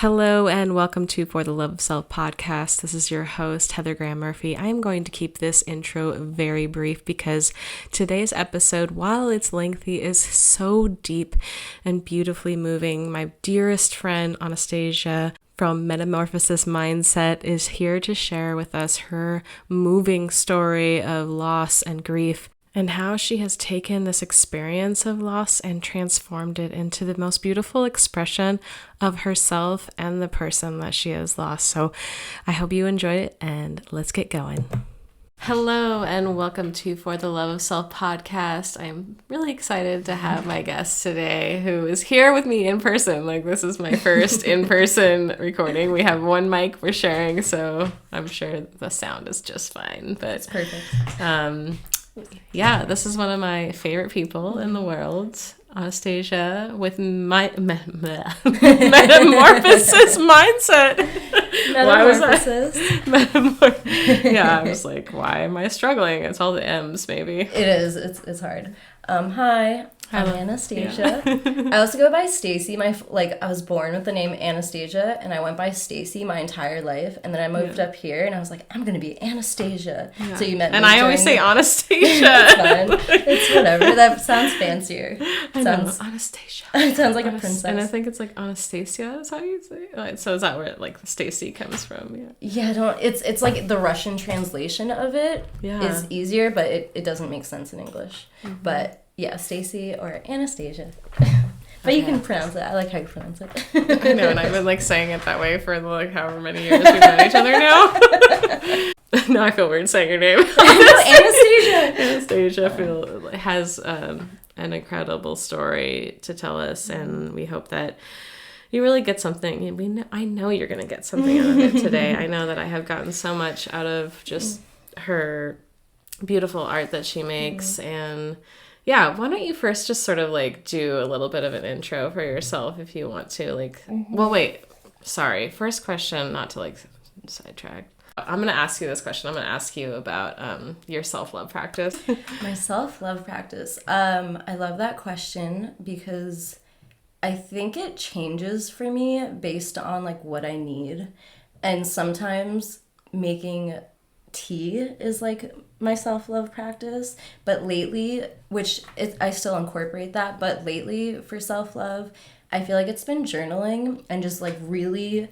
Hello and welcome to For the Love of Self podcast. This is your host, Heather Graham Murphy. I am going to keep this intro very brief because today's episode, while it's lengthy, is so deep and beautifully moving. My dearest friend, Anastasia, from Metamorphosis Mindset is here to share with us her moving story of loss and grief, and how she has taken this experience of loss and transformed it into the most beautiful expression of herself and the person that she has lost. So I hope you enjoyed it, and let's get going. Hello and welcome to For the Love of Self podcast. I'm really excited to have my guest today who is here with me in person. This is my first in-person recording. We have one mic we're sharing, so I'm sure the sound is just fine. But it's perfect. Yeah, this is one of my favorite people in the world, Anastasia, with Metamorphosis mindset. Metamorphosis. Yeah, I was like, why am I struggling? It's all the M's, maybe. It is. It's hard. Hi. I'm Anastasia. Yeah. I also go by Stacy. I was born with the name Anastasia, and I went by Stacy my entire life. And then I moved up here, and I was like, I'm gonna be Anastasia. Yeah. So you met me. And I always say Anastasia. It's fine. It's whatever. That sounds fancier. Anastasia. It sounds like a princess. And I think it's like Anastasia is how you say it. So is that where Stacy comes from? Yeah. Yeah. It's like the Russian translation of it is easier, but it doesn't make sense in English. Mm-hmm. But yeah, Stacy or Anastasia. But you can pronounce it. I like how you pronounce it. I know, and I've been saying it that way for however many years we've known each other now. Now I feel weird saying your name. Anastasia. Anastasia has an incredible story to tell us, and we hope that you really get something. I know you're going to get something out of it today. I know that I have gotten so much out of just her beautiful art that she makes, and yeah, why don't you first just sort of do a little bit of an intro for yourself if you want to. Well, wait, sorry. First question, not to sidetrack. I'm going to ask you this question. I'm going to ask you about your self-love practice. My self-love practice. I love that question because I think it changes for me based on what I need. And sometimes making tea is my self-love practice, but lately, I still incorporate that, but lately for self-love, I feel like it's been journaling and just really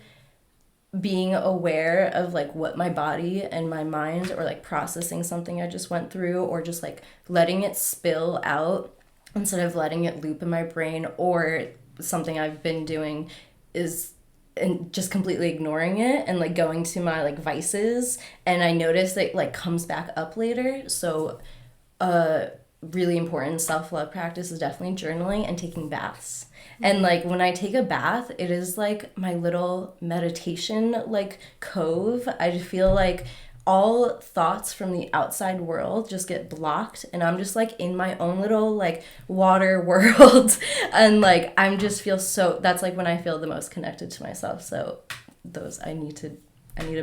being aware of what my body and my mind, or processing something I just went through, or just letting it spill out instead of letting it loop in my brain. Or something I've been doing is and just completely ignoring it and going to my vices, and I notice that comes back up later. So really important self-love practice is definitely journaling and taking baths. And when I take a bath, it is my little meditation cove. I just feel all thoughts from the outside world just get blocked, and I'm just in my own little water world. And I'm just feel so, that's when I feel the most connected to myself. So I need a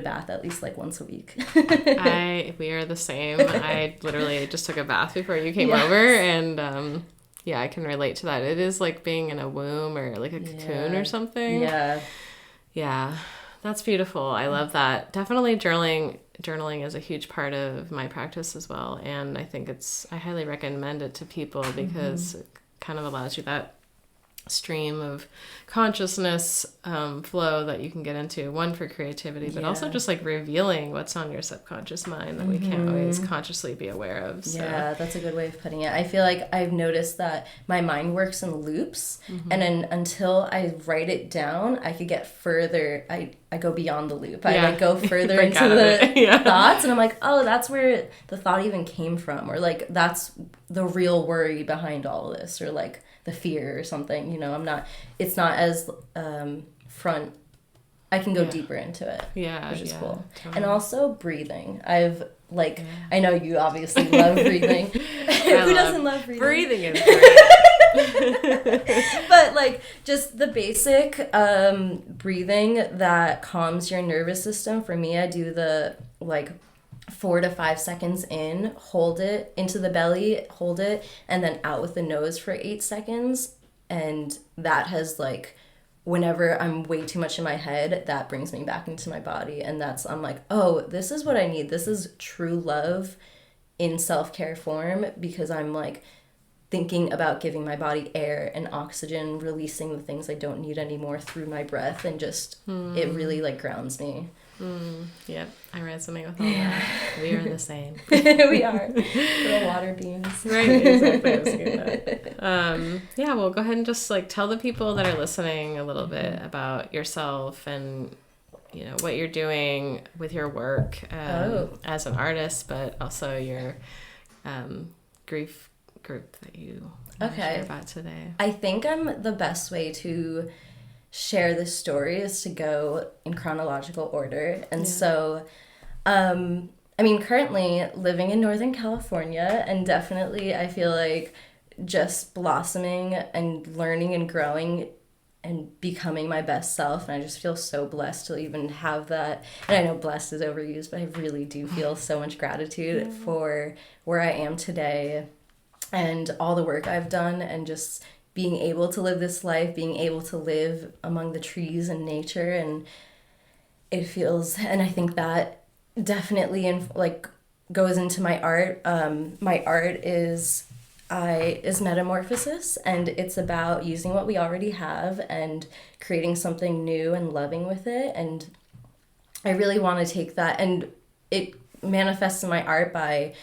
bath at least once a week. We are the same. I literally just took a bath before you came over, and I can relate to that. It is being in a womb or a cocoon or something. Yeah, that's beautiful. I love that. Definitely journaling is a huge part of my practice as well, and I think I highly recommend it to people because it kind of allows you that stream of consciousness flow that you can get into, one for creativity, but also just revealing what's on your subconscious mind that we can't always consciously be aware of. So. Yeah, that's a good way of putting it. I feel I've noticed that my mind works in loops, and then until I write it down, I could get further. I go beyond the loop. I go further into the thoughts, and I'm oh, that's where the thought even came from, or that's the real worry behind all of this, or the fear or something. It's not as front. I can go deeper into it, which is cool. Totally. And also breathing. I know you obviously love breathing. Who doesn't love breathing? Breathing is great. But just the basic breathing that calms your nervous system. For me, I do the 4 to 5 seconds in, hold it into the belly, hold it, and then out with the nose for 8 seconds. And that has whenever I'm way too much in my head, that brings me back into my body. And I'm like, oh, this is what I need. This is true love in self-care form, because I'm like thinking about giving my body air and oxygen, releasing the things I don't need anymore through my breath, and just it really like grounds me. Yep, I resonate with all that. We are the same. We are little water beings. Right, exactly. I was thinking that. Yeah, well, go ahead and just like tell the people that are listening a little bit about yourself and what you're doing with your work as an artist, but also your grief group that you want to share about today. I think the best way to share this story is to go in chronological order. And so, currently living in Northern California, and definitely I feel like just blossoming and learning and growing and becoming my best self. And I just feel so blessed to even have that. And I know blessed is overused, but I really do feel so much gratitude for where I am today and all the work I've done, and just being able to live this life, being able to live among the trees and nature. And it feels, and I think that definitely goes into my art. My art is Metamorphosis, and it's about using what we already have and creating something new and loving with it. And I really want to take that, and it manifests in my art by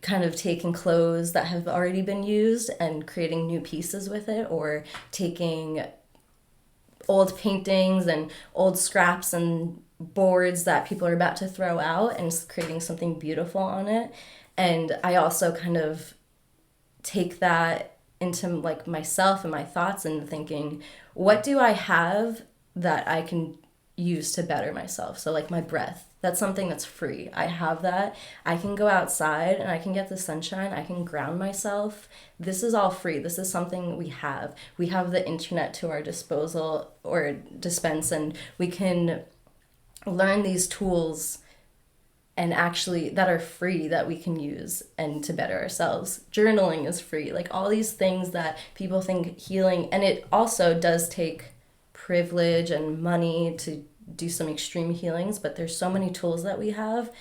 kind of taking clothes that have already been used and creating new pieces with it, or taking old paintings and old scraps and boards that people are about to throw out and creating something beautiful on it. And I also kind of take that into like myself and my thoughts, and thinking, what do I have that I can use to better myself? So like my breath, that's something that's free. I have that. I can go outside and I can get the sunshine. I can ground myself. This is all free. This is something we have. We have the internet to our disposal or dispense, and we can learn these tools and actually that are free that we can use and to better ourselves. Journaling is free. Like all these things that people think healing, and it also does take privilege and money to do some extreme healings, but there's so many tools that we have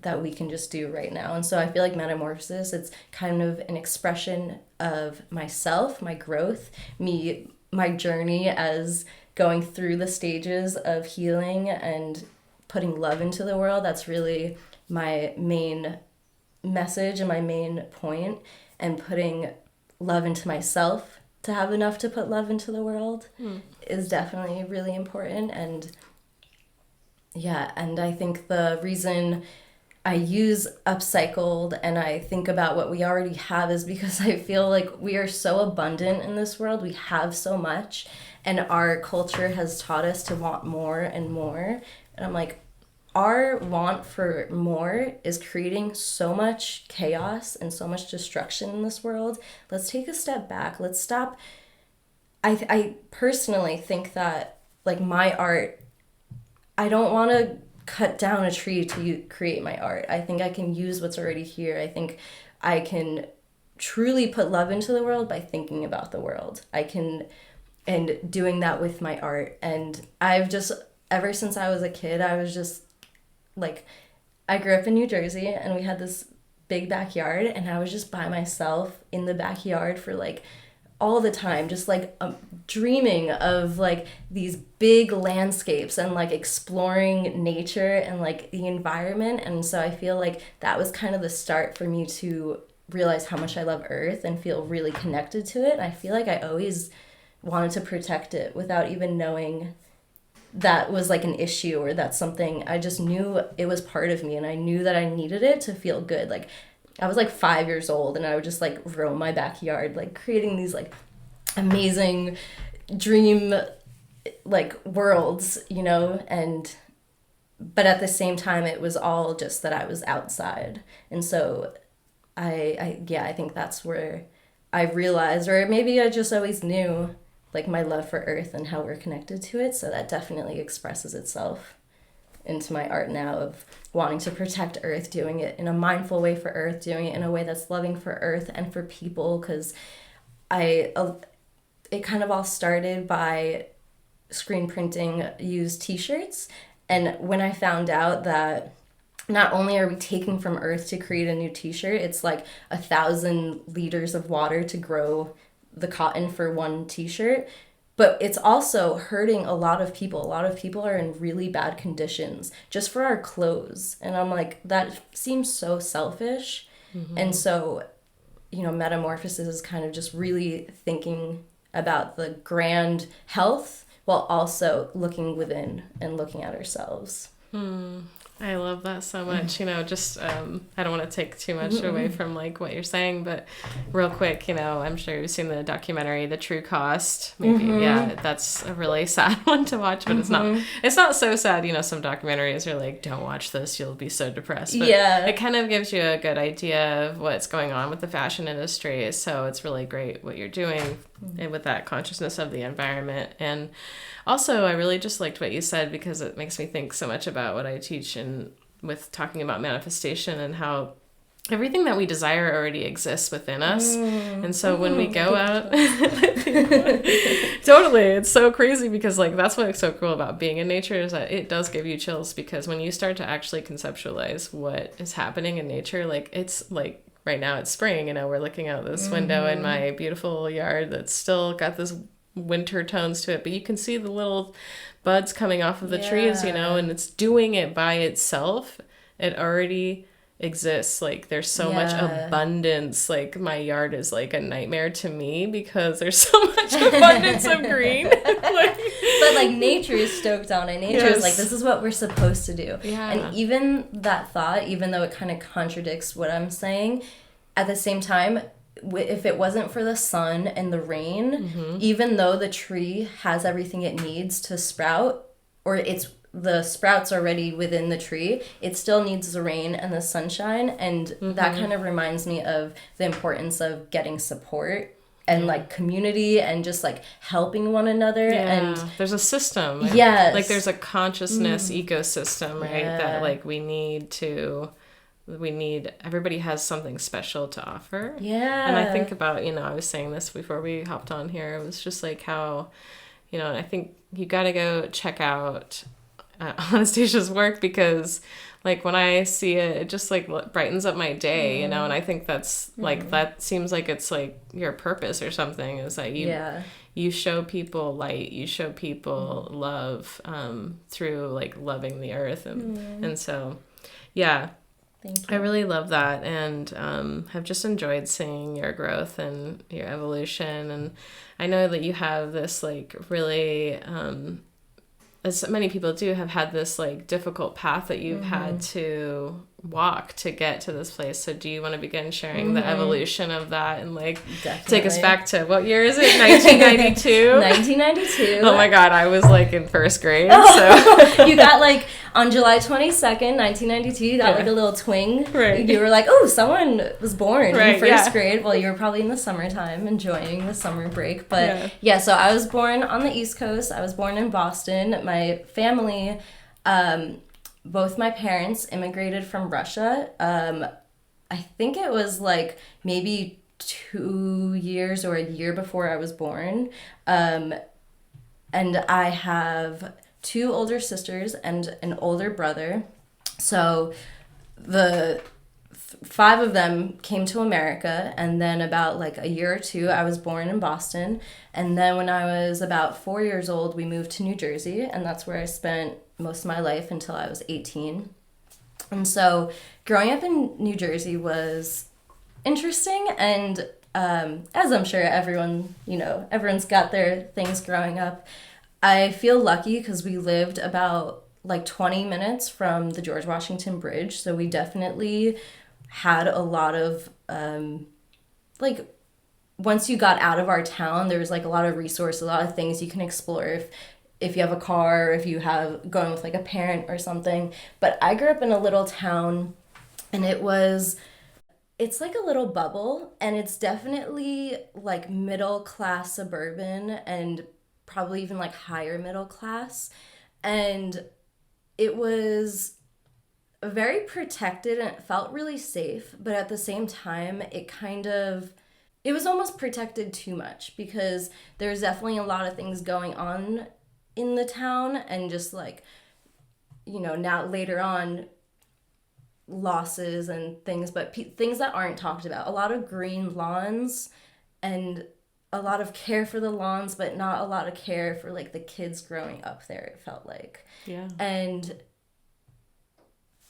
that we can just do right now. And so I feel like Metamorphosis, it's kind of an expression of myself, my growth, my journey as going through the stages of healing and putting love into the world. That's really my main message and my main point, and putting love into myself to have enough to put love into the world is definitely really important. And I think the reason I use upcycled and I think about what we already have is because I feel like we are so abundant in this world. We have so much, and our culture has taught us to want more and more. And I'm like, our want for more is creating so much chaos and so much destruction in this world. Let's take a step back. Let's stop. I personally think that like my art, I don't want to cut down a tree to create my art. I think I can use what's already here. I think I can truly put love into the world by thinking about the world. And doing that with my art. And I've just, ever since I was a kid, I was just like, I grew up in New Jersey, and we had this big backyard, and I was just by myself in the backyard for like all the time, just like dreaming of like these big landscapes and like exploring nature and like the environment. And so I feel like that was kind of the start for me to realize how much I love Earth and feel really connected to it. And I feel like I always wanted to protect it without even knowing that was like an issue or that's something. I just knew it was part of me, and I knew that I needed it to feel good. Like I was like 5 years old, and I would just like roam my backyard, like creating these like amazing dream like worlds, but at the same time it was all just that I was outside. And so I think that's where I realized, or maybe I just always knew, like my love for Earth and how we're connected to it. So that definitely expresses itself into my art now, of wanting to protect Earth, doing it in a mindful way for Earth, doing it in a way that's loving for Earth and for people. Because it kind of all started by screen printing used t-shirts. And when I found out that not only are we taking from earth to create a new t-shirt, it's like 1,000 liters of water to grow the cotton for one t-shirt, but it's also hurting a lot of people. A lot of people are in really bad conditions just for our clothes. And I'm like, that seems so selfish. And so, Metamorphosis is kind of just really thinking about the grand health while also looking within and looking at ourselves. I love that so much. Just I don't want to take too much away from like what you're saying, but real quick, I'm sure you've seen the documentary The True Cost. Maybe yeah, that's a really sad one to watch, but it's not so sad. Some documentaries are like, don't watch this, you'll be so depressed. But it kind of gives you a good idea of what's going on with the fashion industry. So it's really great what you're doing and with that consciousness of the environment. And also, I really just liked what you said because it makes me think so much about what I teach and with talking about manifestation and how everything that we desire already exists within us. And so when we go out, totally, it's so crazy because like that's what's so cool about being in nature is that it does give you chills because when you start to actually conceptualize what is happening in nature, like it's like right now it's spring, we're looking out this window in my beautiful yard that's still got this winter tones to it, but you can see the little buds coming off of the trees, and it's doing it by itself. It already exists. Like there's so much abundance. Like my yard is like a nightmare to me because there's so much abundance of green. But like nature is stoked on it. Nature is like, this is what we're supposed to do. And even that thought, even though it kind of contradicts what I'm saying, at the same time, if it wasn't for the sun and the rain, even though the tree has everything it needs to sprout, or the sprouts already within the tree, it still needs the rain and the sunshine. And that kind of reminds me of the importance of getting support and like community and just like helping one another. And there's a system. Like there's a consciousness ecosystem, right? That like everybody has something special to offer. And I think about, I was saying this before we hopped on here, it was just like how, I think you got to go check out Anastasia's work because like when I see it, it just like brightens up my day, and I think that's like, that seems like it's like your purpose or something, is that you show people light, you show people love through like loving the earth. And so, yeah. Thank you. I really love that, and have just enjoyed seeing your growth and your evolution. And I know that you have this like really, as many people do, have had this like difficult path that you've had to walk to get to this place. So do you want to begin sharing the evolution of that and like take us back to, what year is it? 1992? 1992. Oh my God, I was like in first grade. So you got like on July 22nd, 1992, you got like a little twing. Right. You were like, oh, someone was born in first grade. Well, you were probably in the summertime enjoying the summer break. But so I was born on the East Coast. I was born in Boston. My family, both my parents immigrated from Russia. I think it was like maybe 2 years or a year before I was born. And I have 2 older sisters and an older brother. So the 5 of them came to America, and then about like a year or 2, I was born in Boston. And then when I was about 4 years old, we moved to New Jersey, and that's where I spent most of my life until I was 18. And so growing up in New Jersey was interesting, and as I'm sure everyone, everyone's got their things growing up. I feel lucky because we lived about like 20 minutes from the George Washington Bridge, so we definitely had a lot of like, once you got out of our town, there was like a lot of resources, a lot of things you can explore if you have a car, if you have going with like a parent or something. But I grew up in a little town, and it's like a little bubble, and it's definitely like middle class suburban and probably even like higher middle class. And it was very protected, and it felt really safe, but at the same time it was almost protected too much, because there's definitely a lot of things going on in the town, and just like, now later on, losses and things, but things that aren't talked about. A lot of green lawns and a lot of care for the lawns, but not a lot of care for like the kids growing up there, it felt like. Yeah. And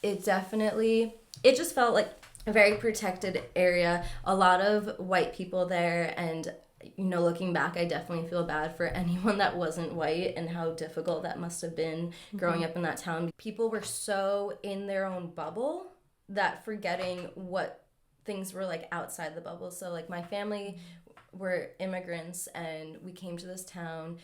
it just felt like a very protected area, a lot of white people there, and looking back, I definitely feel bad for anyone that wasn't white and how difficult that must have been growing up in that town. People were so in their own bubble that forgetting what things were like outside the bubble. So like my family were immigrants and we came to this town.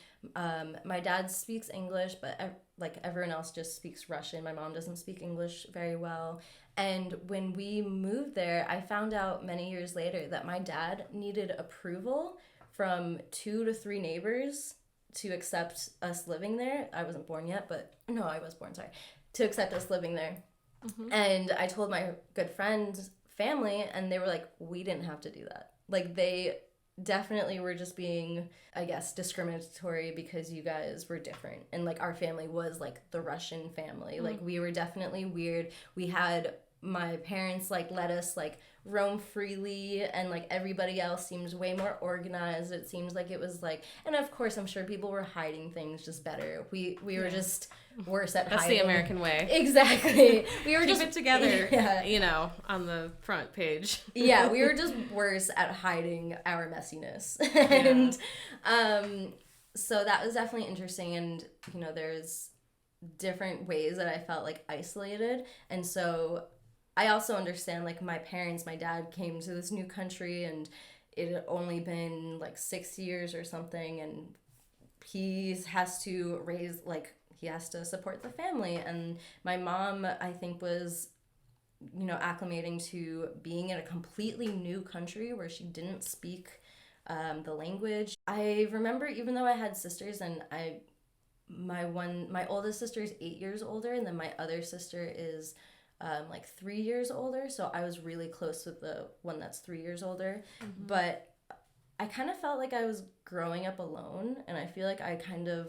My dad speaks English, but like everyone else just speaks Russian. My mom doesn't speak English very well. And when we moved there, I found out many years later that my dad needed approval from 2 to 3 neighbors to accept us living there. I wasn't born yet, but no, I was born, sorry. To accept us living there. Mm-hmm. And I told my good friend's family, and they were like, we didn't have to do that. Like, they definitely were just being, I guess, discriminatory because you guys were different. And like our family was like the Russian family. Mm-hmm. Like we were definitely weird. We had my parents like let us like roam freely, and like everybody else seems way more organized. It seems like it was like, and of course I'm sure people were hiding things just better. We were just worse at That's hiding. the American way. Exactly. We were Keep just it together, on the front page. Yeah, we were just worse at hiding our messiness. And so that was definitely interesting, and there's different ways that I felt like isolated. And so I also understand, like, my dad came to this new country and it had only been like 6 years or something, and he has to support the family. And my mom, I think, was acclimating to being in a completely new country where she didn't speak the language. I remember, even though I had sisters, and my oldest sister is 8 years older, and then my other sister is 3 years older, so I was really close with the one that's 3 years older. Mm-hmm. But I kind of felt like I was growing up alone, and I feel like I kind of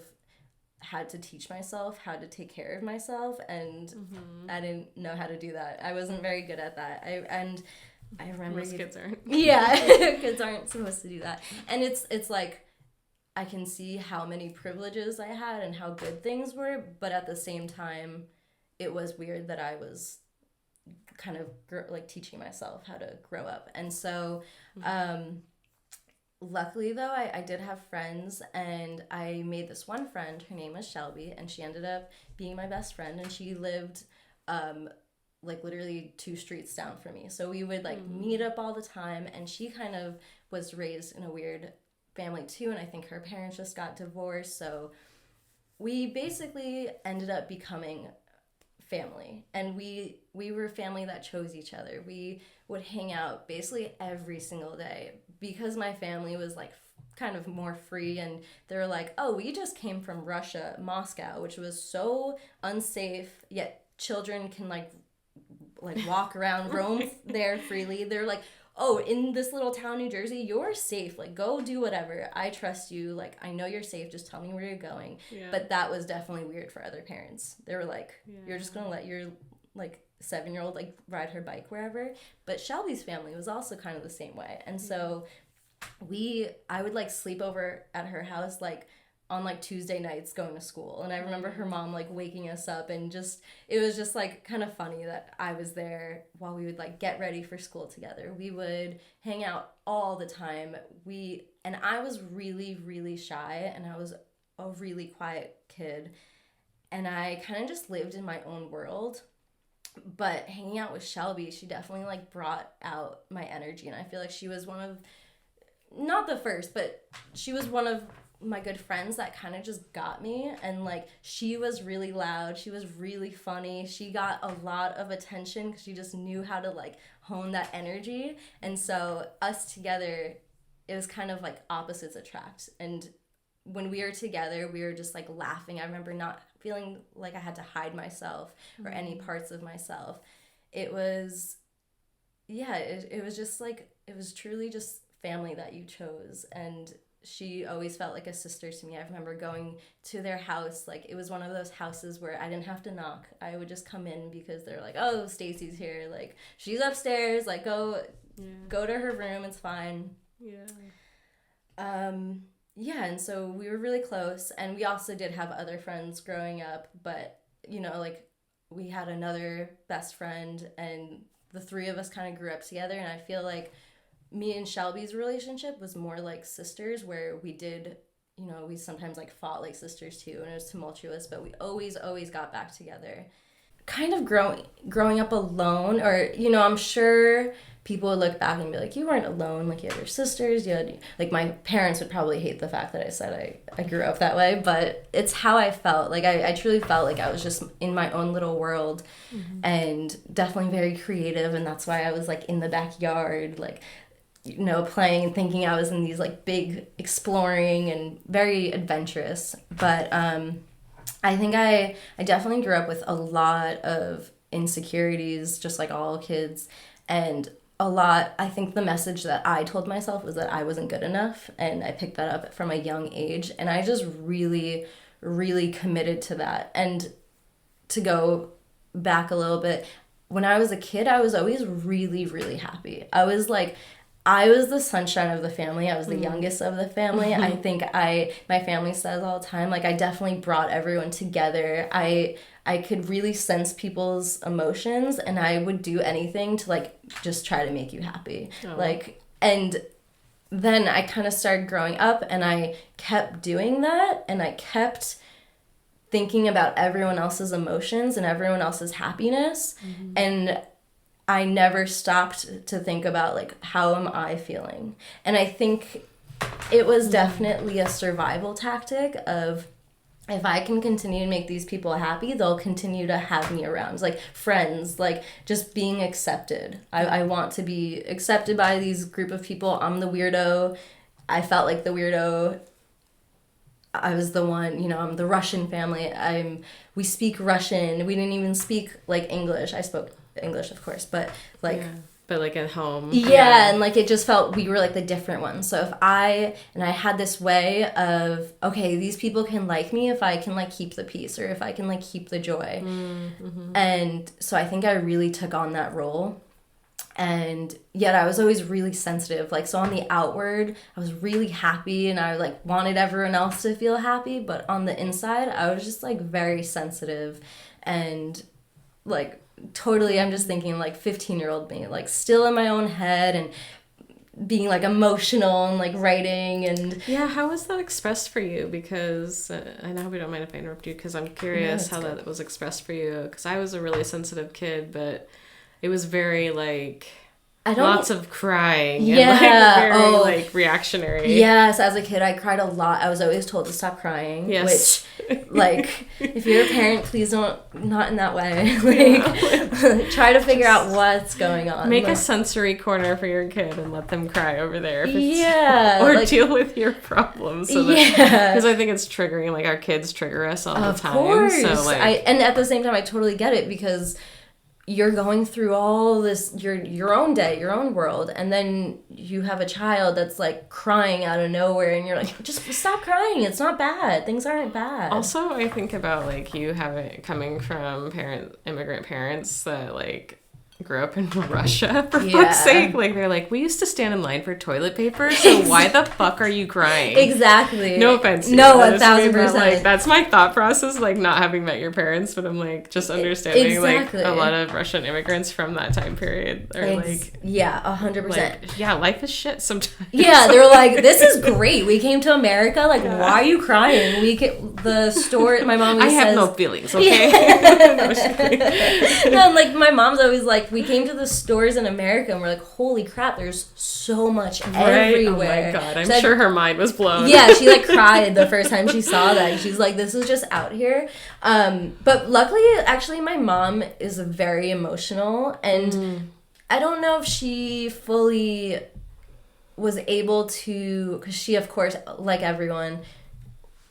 had to teach myself how to take care of myself, and I didn't know how to do that. I wasn't very good at that. I remember most kids aren't. Yeah, kids aren't supposed to do that. And it's like I can see how many privileges I had and how good things were, but at the same time, it was weird that I was kind of teaching myself how to grow up. And so luckily though, I did have friends, and I made this one friend. Her name was Shelby, and she ended up being my best friend, and she lived literally 2 streets down from me. So we would meet up all the time, and she kind of was raised in a weird family too, and I think her parents just got divorced. So we basically ended up becoming family, and we were family that chose each other. We would hang out basically every single day because my family was kind of more free, and they were like, oh, we just came from Russia, Moscow, which was so unsafe, yet children can walk around, roam there freely. They're like, oh, in this little town, New Jersey, you're safe. Go do whatever. I trust you. I know you're safe. Just tell me where you're going. Yeah. But that was definitely weird for other parents. They were like, you're just going to let your 7-year-old ride her bike wherever. But Shelby's family was also kind of the same way. And so I would sleep over at her house on Tuesday nights going to school. And I remember her mom waking us up, and it was just kind of funny that I was there while we would get ready for school together. We would hang out all the time. And I was really, really shy, and I was a really quiet kid, and I kind of just lived in my own world. But hanging out with Shelby, she definitely brought out my energy, and I feel like she was one of, not the first, but she was one of my good friends that kind of just got me. And she was really loud, she was really funny, she got a lot of attention because she just knew how to hone that energy. And so us together, it was kind of opposites attract. And when we were together, we were just laughing. I remember not feeling like I had to hide myself or any parts of myself. It was it was just it was truly just family that you chose. And she always felt like a sister to me. I remember going to their house, like it was one of those houses where I didn't have to knock. I would just come in because they're like, oh, Stacy's here, like she's upstairs, like go to her room, it's fine. Yeah, and so we were really close, and we also did have other friends growing up, but you know, like we had another best friend, and the three of us kind of grew up together, and I feel like me and Shelby's relationship was more like sisters, where we did, you know, we sometimes like fought like sisters too, and it was tumultuous, but we always got back together. Kind of growing up alone, or, you know, I'm sure people would look back and be like, you weren't alone, like you had your sisters, you had, like my parents would probably hate the fact that I said I grew up that way, but it's how I felt. Like I truly felt like I was just in my own little world, and definitely very creative, and that's why I was like in the backyard, like, you know, playing and thinking I was in these like big exploring and very adventurous. But I think I definitely grew up with a lot of insecurities, just like all kids, and I think the message that I told myself was that I wasn't good enough, and I picked that up from a young age, and I just really, really committed to that. And to go back a little bit, when I was a kid, I was always really, really happy. I was the sunshine of the family. I was the youngest of the family. I think my family says all the time, like I definitely brought everyone together. I could really sense people's emotions, and I would do anything to like just try to make you happy. Like, and then I kind of started growing up, and I kept doing that, and I kept thinking about everyone else's emotions and everyone else's happiness, and I never stopped to think about like, how am I feeling? And I think it was definitely a survival tactic of, if I can continue to make these people happy, they'll continue to have me around. Like friends, like just being accepted. I want to be accepted by these group of people. I'm the weirdo. I felt like the weirdo. I was the one, you know, I'm the Russian family. We speak Russian. We didn't even speak like English. I spoke English, of course, but like... Yeah. But like at home. Yeah, and like it just felt we were like the different ones. So if I had this way of, okay, these people can like me if I can like keep the peace, or if I can like keep the joy. And so I think I really took on that role. And yet I was always really sensitive. Like, so on the outward, I was really happy, and I like wanted everyone else to feel happy. But on the inside, I was just like very sensitive, and like totally, I'm just thinking like 15-year-old me, like still in my own head and being like emotional and like writing. And yeah, how was that expressed for you? Because I hope you don't mind if I interrupt you, because I'm curious how that was expressed for you, because I was a really sensitive kid, but it was very like lots of crying and like very like reactionary. Yes, as a kid I cried a lot. I was always told to stop crying. Which like, if you're a parent, please not in that way. Like try to figure out what's going on. Make a sensory corner for your kid and let them cry over there. Or like, deal with your problems. So because I think it's triggering. Like our kids trigger us all the time. Of course. So like, and at the same time I totally get it, because you're going through all this, your own day, your own world, and then you have a child that's like crying out of nowhere, and you're like, just stop crying, it's not bad, things aren't bad. Also, I think about like you coming from immigrant parents that like grew up in Russia, for fuck's sake. Like they're like, we used to stand in line for toilet paper, so why the fuck are you crying? Exactly. No offense. No, 1,000%. Like, that's my thought process, like not having met your parents, but I'm like just understanding like a lot of Russian immigrants from that time period are like 100%. Like, yeah, life is shit sometimes. Yeah, they're like, this is great. We came to America. Like, why are you crying? The store. My mom always says, I have no feelings. Okay. No, like my mom's always like, we came to the stores in America and we're like, holy crap, there's so much everywhere. Oh my god, I'm sure her mind was blown. Yeah, she like cried the first time she saw that. She's like, this is just out here. But luckily, actually, my mom is very emotional, and I don't know if she fully was able to, because she, of course, like everyone,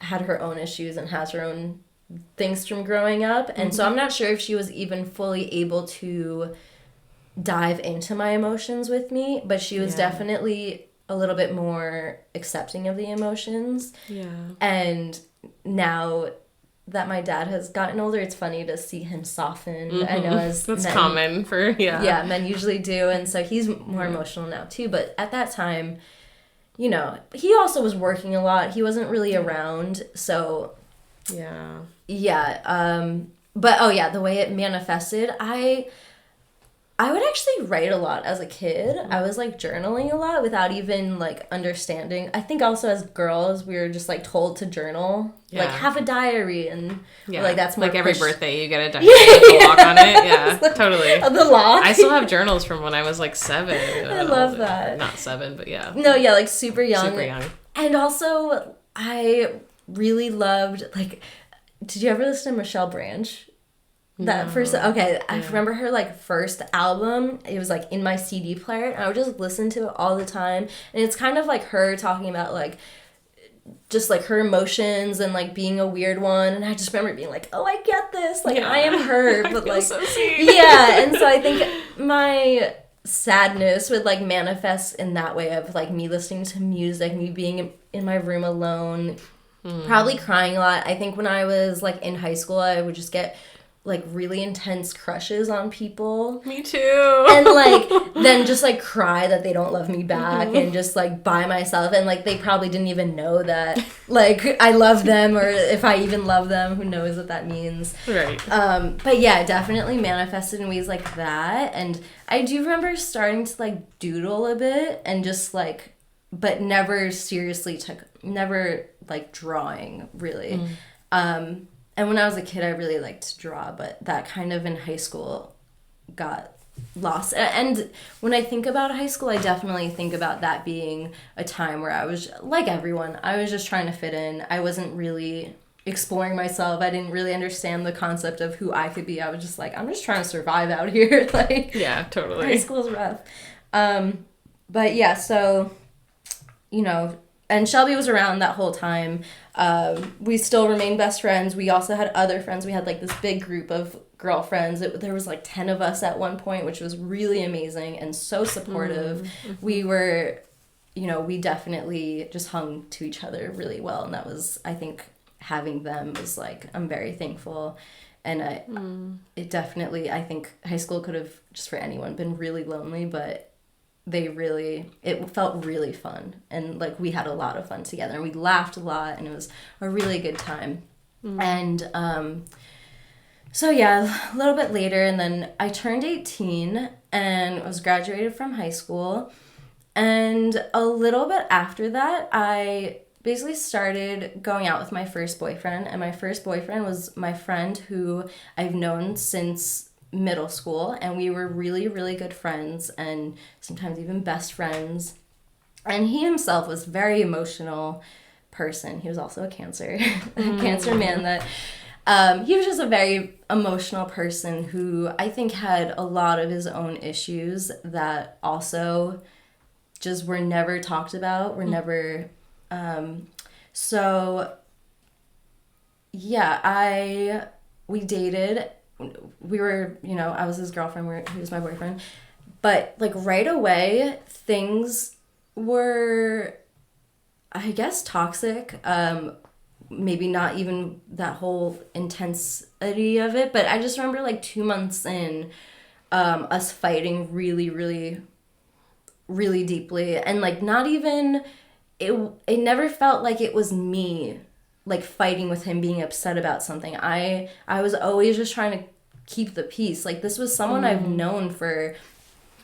had her own issues and has her own things from growing up. And so I'm not sure if she was even fully able to dive into my emotions with me, but she was definitely a little bit more accepting of the emotions. Yeah. And now that my dad has gotten older, it's funny to see him soften. I know as That's men, common for, yeah, men usually do. And so he's more emotional now too. But at that time, you know, he also was working a lot. He wasn't really around. So, yeah. But, oh, yeah, the way it manifested, I would actually write a lot as a kid. I was, like, journaling a lot without even, like, understanding. I think also as girls, we were just, like, told to journal. Yeah. Like, have a diary. And, like, that's more like every birthday, you get a diary with a lock on it. Yeah, like, totally. The lock. I still have journals from when I was, like, 7. I love that. Not 7, but yeah. No, yeah, like, super young. Super young. And also, I really loved, like, did you ever listen to Michelle Branch? That first, okay, I remember her, like, first album. It was, like, in my CD player, and I would just listen to it all the time. And it's kind of like her talking about, like, just, like, her emotions and, like, being a weird one. And I just remember being like, oh, I get this. Like, I am her. But, like, so seen. Yeah. And so I think my sadness would, like, manifest in that way of, like, me listening to music, me being in my room alone, probably crying a lot. I think when I was, like, in high school, I would just get, like, really intense crushes on people. Me too. And, like, then just, like, cry that they don't love me back and just, like, by myself. And, like, they probably didn't even know that, like, I love them or if I even love them. Who knows what that means. Right. But, yeah, it definitely manifested in ways like that. And I do remember starting to, like, doodle a bit and just, like, but never seriously never, like, drawing, really. And when I was a kid, I really liked to draw, but that kind of in high school got lost. And when I think about high school, I definitely think about that being a time where I was, like everyone, I was just trying to fit in. I wasn't really exploring myself. I didn't really understand the concept of who I could be. I was just like, I'm just trying to survive out here. Like, yeah, totally. High school's rough. But yeah, so, you know, and Shelby was around that whole time. We still remained best friends. We also had other friends. We had, like, this big group of girlfriends. There was, like, 10 of us at one point, which was really amazing and so supportive. We were, you know, we definitely just hung to each other really well. And that was, I think, having them was, like, I'm very thankful. And it definitely, I think high school could have, just for anyone, been really lonely, but it felt really fun, and, like, we had a lot of fun together, and we laughed a lot, and it was a really good time. And so yeah, a little bit later, and then I turned 18 and was graduated from high school, and a little bit after that, I basically started going out with my first boyfriend, and my first boyfriend was my friend who I've known since middle school, and we were really, really good friends and sometimes even best friends. And he himself was a very emotional person. He was also a Cancer, a Cancer man that he was just a very emotional person who I think had a lot of his own issues that also just were never talked about, were never so yeah, we dated. We were, you know, I was his girlfriend, he was my boyfriend. But, like, right away, things were, I guess, toxic. Maybe not even that whole intensity of it. But I just remember, like, 2 months in, us fighting really, really, really deeply. And, like, not even, it never felt like it was me, like, fighting with him, being upset about something. I was always just trying to keep the peace. Like, this was someone I've known for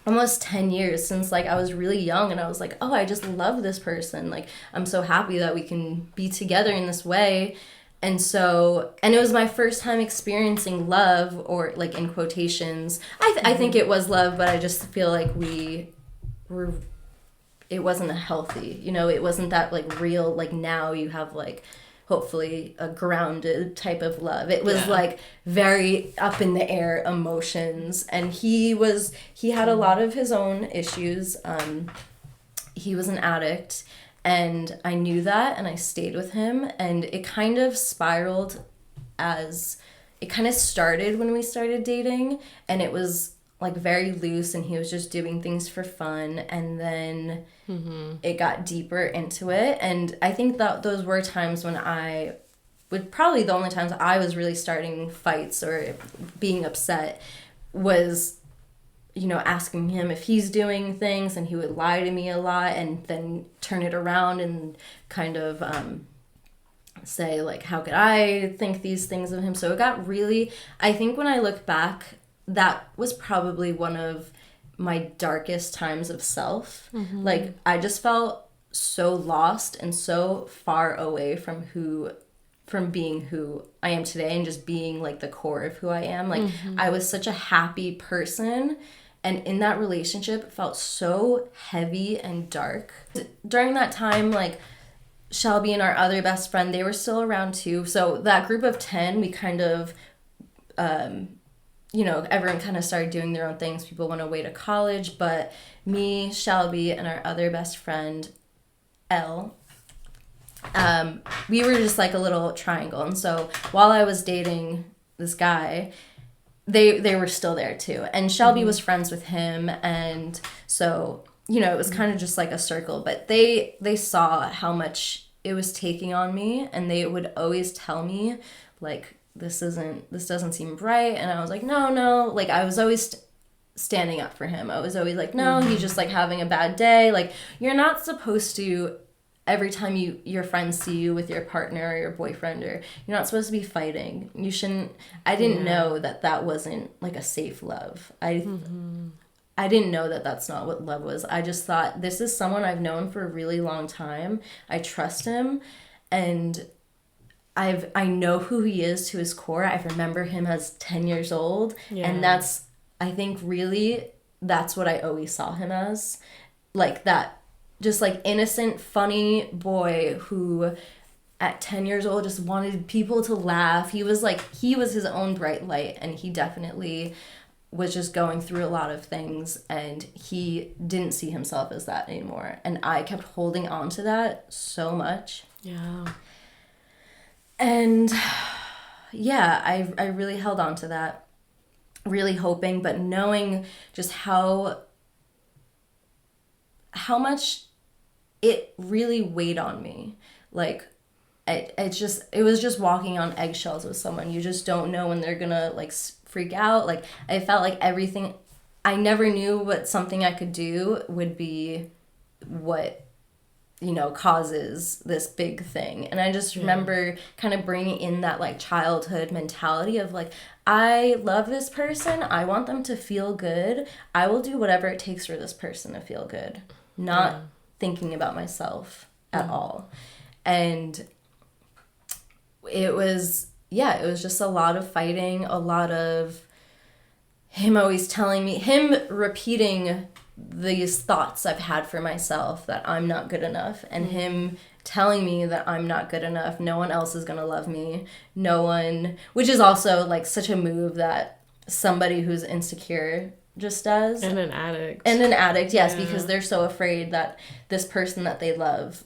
almost 10 years, since, like, I was really young, and I was like, oh, I just love this person. Like, I'm so happy that we can be together in this way. And so, and it was my first time experiencing love, or, like, in quotations. I think it was love, but I just feel like it wasn't healthy, you know, it wasn't that, like, real, like, now you have, like, hopefully a grounded type of love. It was like very up in the air emotions, and he had a lot of his own issues. He was an addict, and I knew that, and I stayed with him, and it kind of spiraled as it kind of started when we started dating, and it was like very loose and he was just doing things for fun, and then it got deeper into it. And I think that those were times when I would probably the only times I was really starting fights or being upset was, you know, asking him if he's doing things, and he would lie to me a lot and then turn it around and kind of say like, how could I think these things of him? So it got really, I think when I look back, that was probably one of my darkest times of self. Like, I just felt so lost and so far away from being who I am today and just being like the core of who I am. Like, I was such a happy person, and in that relationship it felt so heavy and dark. During that time, like, Shelby and our other best friend, they were still around too. So that group of 10, we kind of you know, everyone kind of started doing their own things. People went away to college, but me, Shelby, and our other best friend, Elle, we were just like a little triangle. And so while I was dating this guy, they were still there too. And Shelby was friends with him, and so, you know, it was kind of just like a circle. But they saw how much it was taking on me, and they would always tell me, like, this doesn't seem right. And I was like, no, like, I was always standing up for him. I was always like, no, he's just like having a bad day. Like, you're not supposed to, every time your friends see you with your partner or your boyfriend, or you're not supposed to be fighting. You shouldn't. I didn't know that wasn't like a safe love. I didn't know that that's not what love was. I just thought, this is someone I've known for a really long time. I trust him, and I know who he is to his core. I remember him as 10 years old. Yeah. And that's, I think, really, that's what I always saw him as. Like, that just like innocent, funny boy who at 10 years old just wanted people to laugh. He was his own bright light, and he definitely was just going through a lot of things, and he didn't see himself as that anymore. And I kept holding on to that so much. Yeah. And yeah, I really held on to that, really hoping, but knowing just how much it really weighed on me. Like, it was just walking on eggshells with someone. You just don't know when they're gonna like freak out. Like, I felt like everything, I never knew what something I could do would be what, you know, causes this big thing. And I just remember kind of bringing in that like childhood mentality of like, I love this person, I want them to feel good, I will do whatever it takes for this person to feel good, not thinking about myself at all. And it was just a lot of fighting, a lot of him always telling me, him repeating these thoughts I've had for myself, that I'm not good enough, and him telling me that I'm not good enough, no one else is gonna love me, no one, which is also like such a move that somebody who's insecure just does. And an addict, yes, because they're so afraid that this person that they love,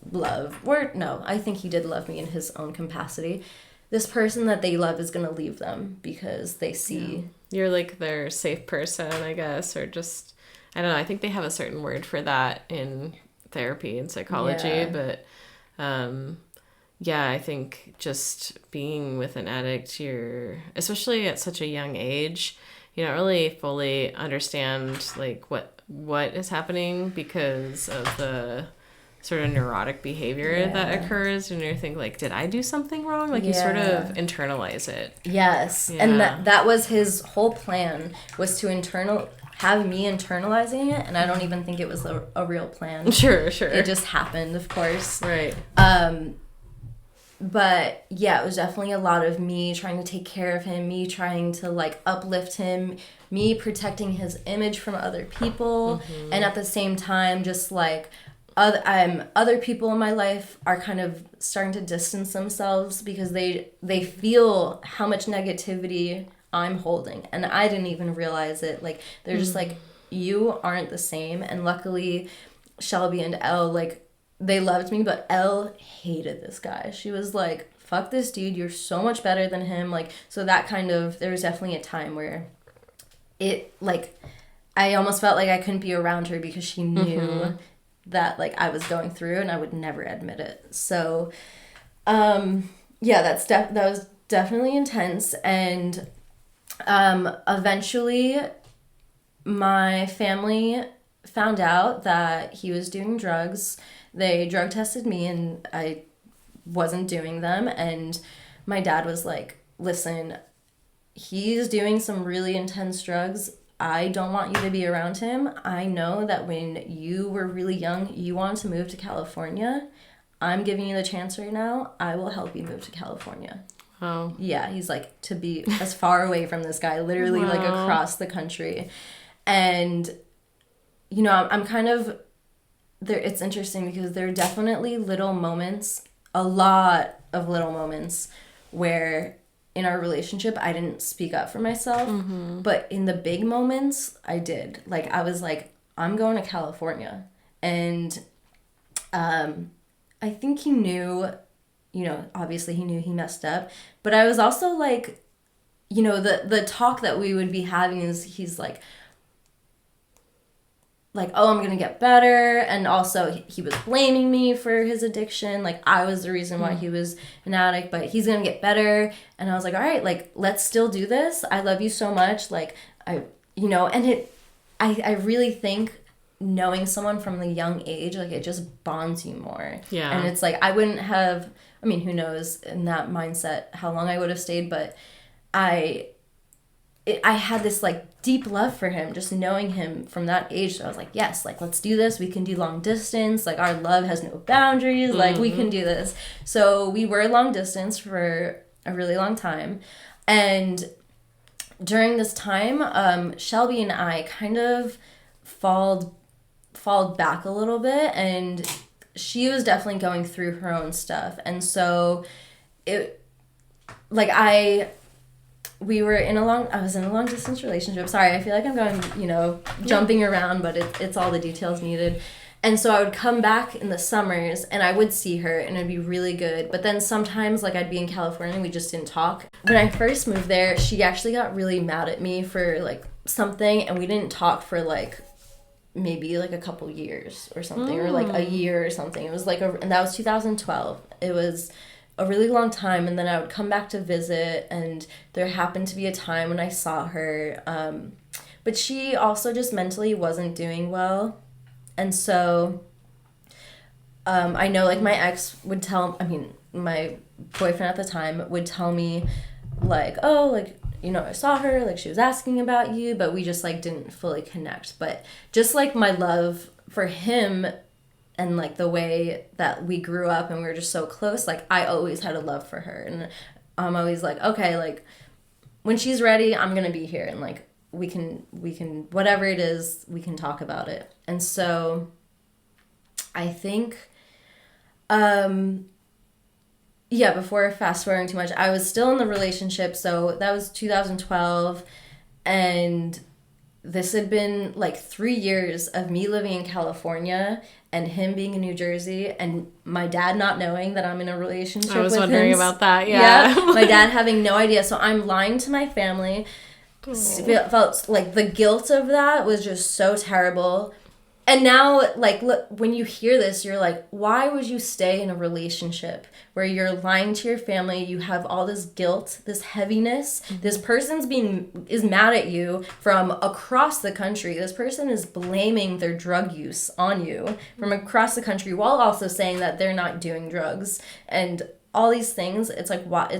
or no, I think he did love me in his own capacity. This person that they love is gonna leave them because they see you're like their safe person, I guess, or just, I don't know. I think they have a certain word for that in therapy and psychology, but I think just being with an addict, especially at such a young age, you don't really fully understand like what is happening because of the sort of neurotic behavior that occurs, and you think like, did I do something wrong? Like, you sort of internalize it. Yes, and that was his whole plan, was to have me internalizing it, and I don't even think it was a real plan. Sure. It just happened, of course. Right. But yeah, it was definitely a lot of me trying to take care of him, me trying to like uplift him, me protecting his image from other people, and at the same time, just like other people in my life are kind of starting to distance themselves because they feel how much negativity I'm holding, and I didn't even realize it. Like, they're just like, you aren't the same. And luckily Shelby and Elle, like, they loved me, but Elle hated this guy. She was like, fuck this dude, you're so much better than him. Like, so that kind of, there was definitely a time where it, like, I almost felt like I couldn't be around her because she knew that like I was going through and I would never admit it. So yeah, that was definitely intense. And eventually my family found out that he was doing drugs. They drug tested me and I wasn't doing them. And my dad was like, listen, he's doing some really intense drugs. I don't want you to be around him. I know that when you were really young, you wanted to move to California. I'm giving you the chance right now. I will help you move to California. Oh. Yeah, he's like, to be as far away from this guy, literally like across the country. And, you know, I'm kind of, there. It's interesting because there are definitely little moments, a lot of little moments where in our relationship, I didn't speak up for myself, but in the big moments, I did. Like, I was like, I'm going to California. And I think he knew, you know, obviously he knew he messed up. But I was also like, you know, the talk that we would be having is he's like, oh, I'm going to get better. And also he was blaming me for his addiction. Like, I was the reason why he was an addict, but he's going to get better. And I was like, all right, like, let's still do this. I love you so much. Like, you know, and I really think knowing someone from a young age, like, it just bonds you more. Yeah. And it's like, I wouldn't have, I mean, who knows in that mindset how long I would have stayed, but I had this like deep love for him, just knowing him from that age. So I was like, yes, like, let's do this. We can do long distance. Like, our love has no boundaries. Like, we can do this. So we were long distance for a really long time. And during this time, Shelby and I kind of falled back a little bit, and she was definitely going through her own stuff. And so it, like, I was in a long distance relationship. Sorry, I feel like I'm going, you know, jumping around, but it's all the details needed. And so I would come back in the summers and I would see her and it'd be really good. But then sometimes, like, I'd be in California and we just didn't talk. When I first moved there, she actually got really mad at me for like something, and we didn't talk for like maybe like a couple years or something, or like a year or something. It was like and that was 2012. It was a really long time. And then I would come back to visit, and there happened to be a time when I saw her, but she also just mentally wasn't doing well. And so I know, like, my ex would my boyfriend at the time would tell me, like, oh, like, you know, I saw her, like, she was asking about you, but we just, like, didn't fully connect. But just, like, my love for him and, like, the way that we grew up and we were just so close, like, I always had a love for her. And I'm always like, okay, like, when she's ready, I'm gonna be here, and, like, we can whatever it is, we can talk about it. And so I think before fast forwarding too much, I was still in the relationship. So that was 2012, and this had been like 3 years of me living in California and him being in New Jersey, and my dad not knowing that I'm in a relationship with him. I was wondering about that, yeah. My dad having no idea. So I'm lying to my family. Felt like the guilt of that was just so terrible. And now, like, look, when you hear this, you're like, why would you stay in a relationship where you're lying to your family, you have all this guilt, this heaviness, this person's is mad at you from across the country, this person is blaming their drug use on you from across the country while also saying that they're not doing drugs and all these things. It's like, what?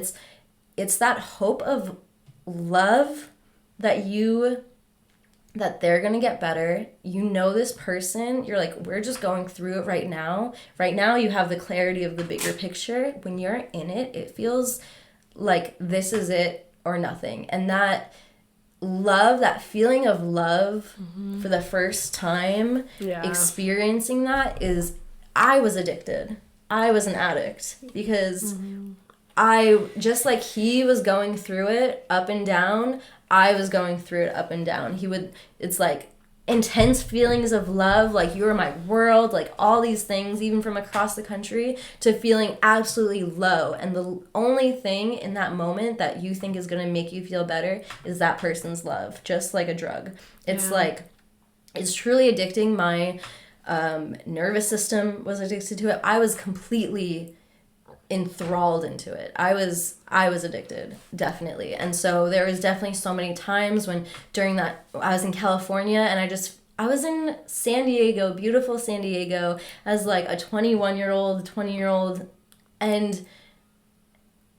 It's that hope of love that they're gonna get better. You know this person, you're like, we're just going through it right now. Right now you have the clarity of the bigger picture. When you're in it, it feels like this is it or nothing. And that love, that feeling of love for the first time, experiencing that I was addicted. I was an addict because I, just like he was going through it up and down, I was going through it up and down. It's like intense feelings of love, like you were my world, like all these things, even from across the country, to feeling absolutely low. And the only thing in that moment that you think is going to make you feel better is that person's love, just like a drug. It's like is truly addicting. My nervous system was addicted to it. I was completely enthralled into it. I was addicted, definitely. And so there was definitely so many times when during that I was in California, and I was in San Diego, beautiful San Diego, as like a 21-year-old, 20-year-old, and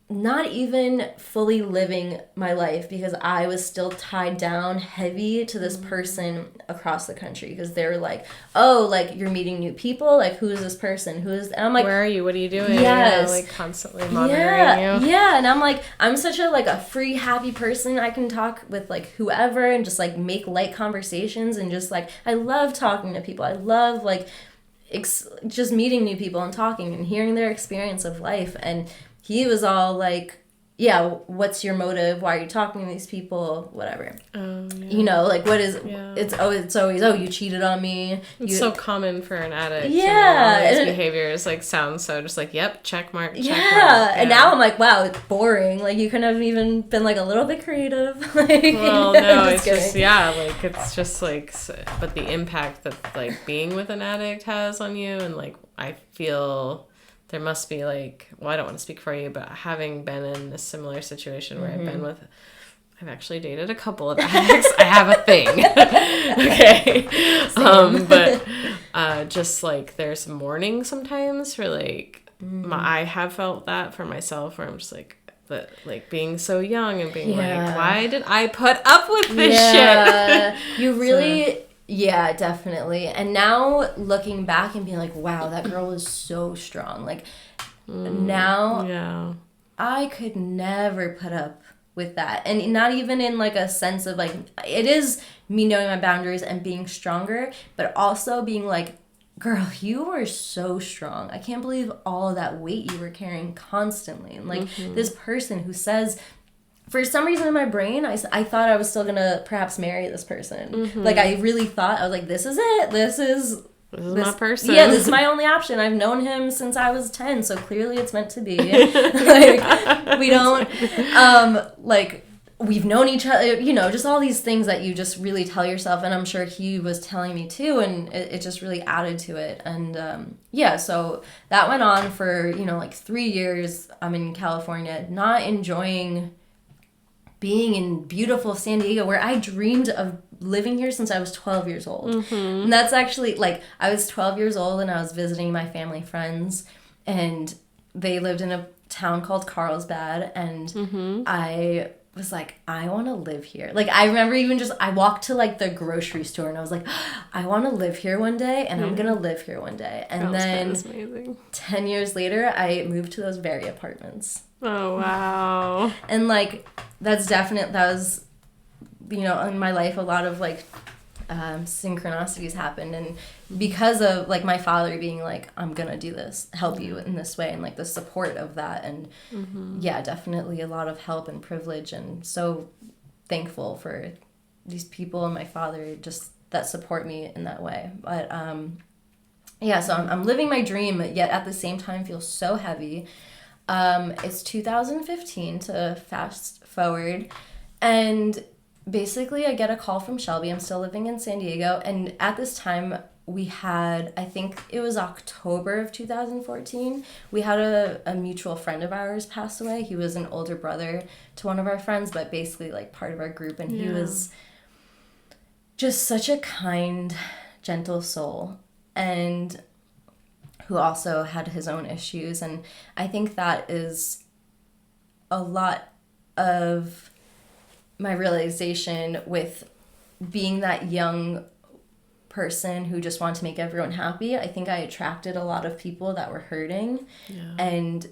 not even fully living my life because I was still tied down heavy to this person across the country, because they were like, oh, like, you're meeting new people, like, who is this person, and I'm like, where are you, what are you doing? yes, like constantly monitoring you. And I'm like, I'm such a free, happy person. I can talk with like whoever and just like make light conversations, and just like, I love talking to people. I love like just meeting new people and talking and hearing their experience of life. And he was all like, yeah, what's your motive? Why are you talking to these people? Whatever. You know, like, what is, it's always, you cheated on me. It's so common for an addict. Yeah. And these behaviors, like, sound so just like, yep, check mark, check mark. Yeah. And now I'm like, wow, it's boring. Like, you couldn't have even been, like, a little bit creative. Like, well, no, it's just, like, it's just, like, but the impact that, like, being with an addict has on you, and, like, I feel there must be, like, well, I don't want to speak for you, but having been in a similar situation where I've actually dated a couple of addicts. I have a thing. Okay. But just, like, there's mourning sometimes for, like, I have felt that for myself, where I'm just, like, but, like, being so young and being like, why did I put up with this shit? You really... Yeah, definitely. And now looking back and being like, wow, that girl was so strong. Like, now I could never put up with that. And not even in like a sense of like, it is me knowing my boundaries and being stronger, but also being like, girl, you were so strong. I can't believe all of that weight you were carrying constantly. And like this person who says, for some reason in my brain, I thought I was still going to perhaps marry this person. Like, I really thought, I was like, this is it. This is my person. Yeah, this is my only option. I've known him since I was 10, so clearly it's meant to be. Like, we don't, like, we've known each other, you know, just all these things that you just really tell yourself. And I'm sure he was telling me too, and it just really added to it. And so that went on for, you know, like 3 years. I'm in California, not enjoying being in beautiful San Diego, where I dreamed of living here since I was 12 years old. And that's actually, like, I was 12 years old and I was visiting my family friends, and they lived in a town called Carlsbad, and I was like, I want to live here. Like, I remember even just, I walked to, like, the grocery store, and I was like, I want to live here one day, and I'm going to live here one day. And then 10 years later, I moved to those very apartments. Oh, wow. And, like, that was, you know, in my life, a lot of, like, synchronicities happened. And because of, like, my father being like, I'm going to do this, help you in this way, and, like, the support of that. And, yeah, definitely a lot of help and privilege. And so thankful for these people and my father just that support me in that way. But, so I'm living my dream, yet at the same time feel so heavy. It's 2015 to fast forward, and basically I get a call from Shelby. I'm still living in San Diego, and at this time we had, I think it was October of 2014, we had a mutual friend of ours pass away. He was an older brother to one of our friends, but basically like part of our group, and he was just such a kind, gentle soul, and who also had his own issues. And I think that is a lot of my realization with being that young person who just wanted to make everyone happy. I think I attracted a lot of people that were hurting, and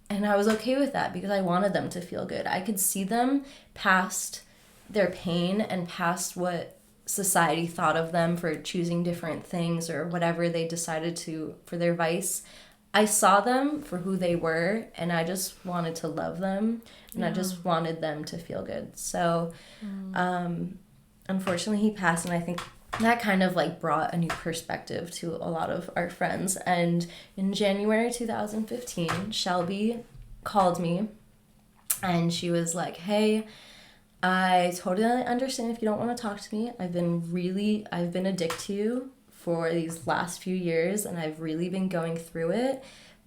I was okay with that because I wanted them to feel good. I could see them past their pain and past what society thought of them for choosing different things or whatever they decided to for their vice. I saw them for who they were, and I just wanted to love them, and I just wanted them to feel good. So unfortunately he passed, and I think that kind of like brought a new perspective to a lot of our friends. And in January 2015, Shelby called me, and she was like, hey, I totally understand if you don't want to talk to me. I've been a dick to you for these last few years, and I've really been going through it,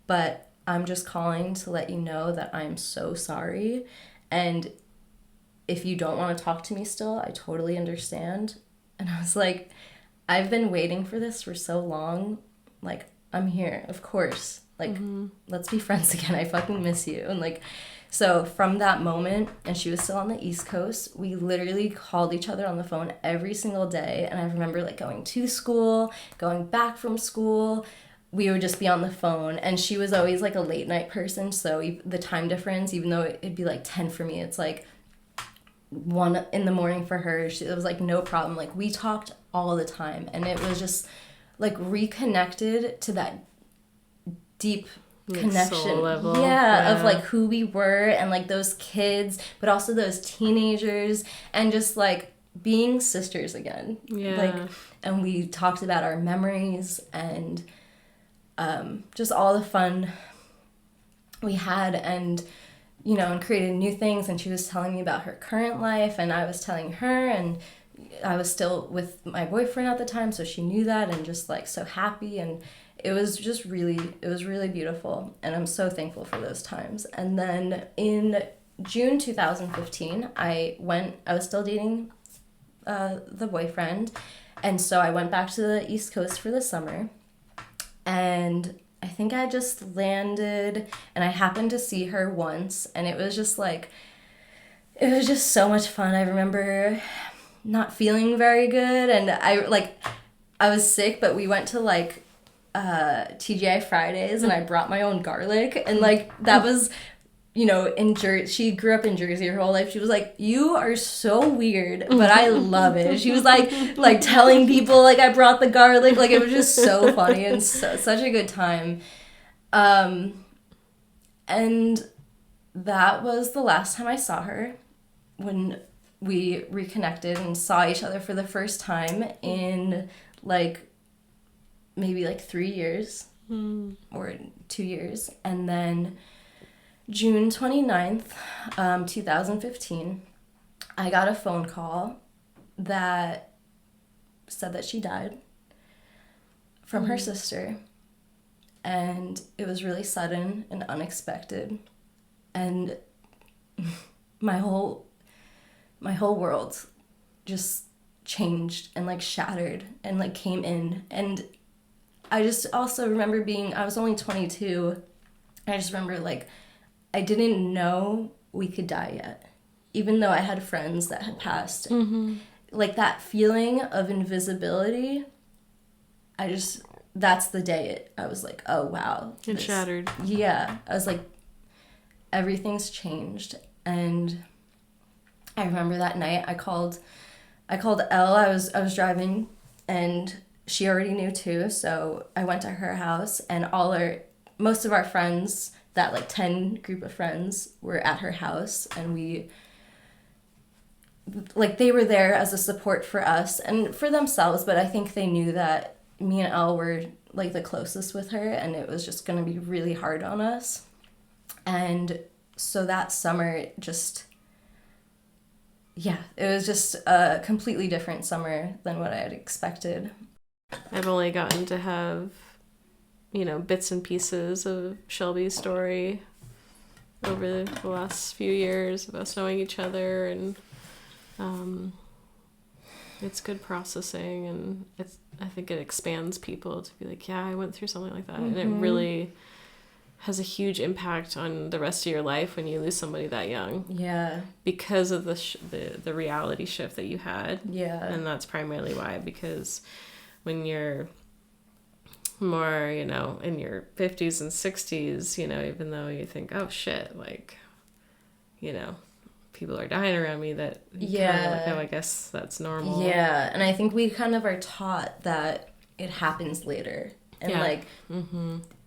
but I'm just calling to let you know that I'm so sorry. And if you don't want to talk to me still, I totally understand. And I was like, I've been waiting for this for so long. Like, I'm here, of course. Like, let's be friends again. I fucking miss you. And like, so from that moment, and she was still on the East Coast, we literally called each other on the phone every single day. And I remember like going to school, going back from school. We would just be on the phone. And she was always like a late night person. So the time difference, even though it'd be like 10 for me, it's like 1 in the morning for her. It was like no problem. Like we talked all the time. And it was just like reconnected to that deep connection, soul level. yeah, of like who we were and like those kids, but also those teenagers, and just like being sisters again. Yeah. Like, and we talked about our memories and just all the fun we had, and you know, and created new things. And she was telling me about her current life, and I was telling her, and I was still with my boyfriend at the time, so she knew that, and just like so happy. And it was really beautiful, and I'm so thankful for those times. And then in June 2015, I was still dating the boyfriend, and so I went back to the East Coast for the summer, and I think I just landed, and I happened to see her once, and it was just so much fun. I remember not feeling very good, and I was sick, but we went to like TGI Fridays, and I brought my own garlic, and like that was, you know, in Jersey. She grew up in Jersey her whole life. She was like, "You are so weird, but I love it." She was like telling people like I brought the garlic. Like it was just so funny and such a good time. And that was the last time I saw her, when we reconnected and saw each other for the first time in like maybe like 3 years or 2 years. And then June 29th, 2015, I got a phone call that said that she died from her sister. And it was really sudden and unexpected. And my whole world just changed and like shattered and like came in. And I just also remember I was only 22. I just remember like I didn't know we could die yet, even though I had friends that had passed. Like that feeling of invisibility, that's the day I was like, oh wow. It shattered. Yeah. I was like, everything's changed. And I remember that night I called Elle. I was driving, and she already knew too, so I went to her house, and most of our friends, that like 10 group of friends, were at her house, and they were there as a support for us and for themselves, but I think they knew that me and Elle were like the closest with her, and it was just going to be really hard on us. And so that summer, it was just a completely different summer than what I had expected. I've only gotten to have, you know, bits and pieces of Shelby's story over the last few years of us knowing each other, and it's good processing, and I think it expands people to be like, yeah, I went through something like that. And it really has a huge impact on the rest of your life when you lose somebody that young. Yeah. Because of the reality shift that you had. Yeah. And that's primarily why, because when you're more, you know, in your 50s and 60s, you know, even though you think, oh shit, like, you know, people are dying around me, that kind of like, oh, I guess that's normal. Yeah. And I think we kind of are taught that it happens later. And like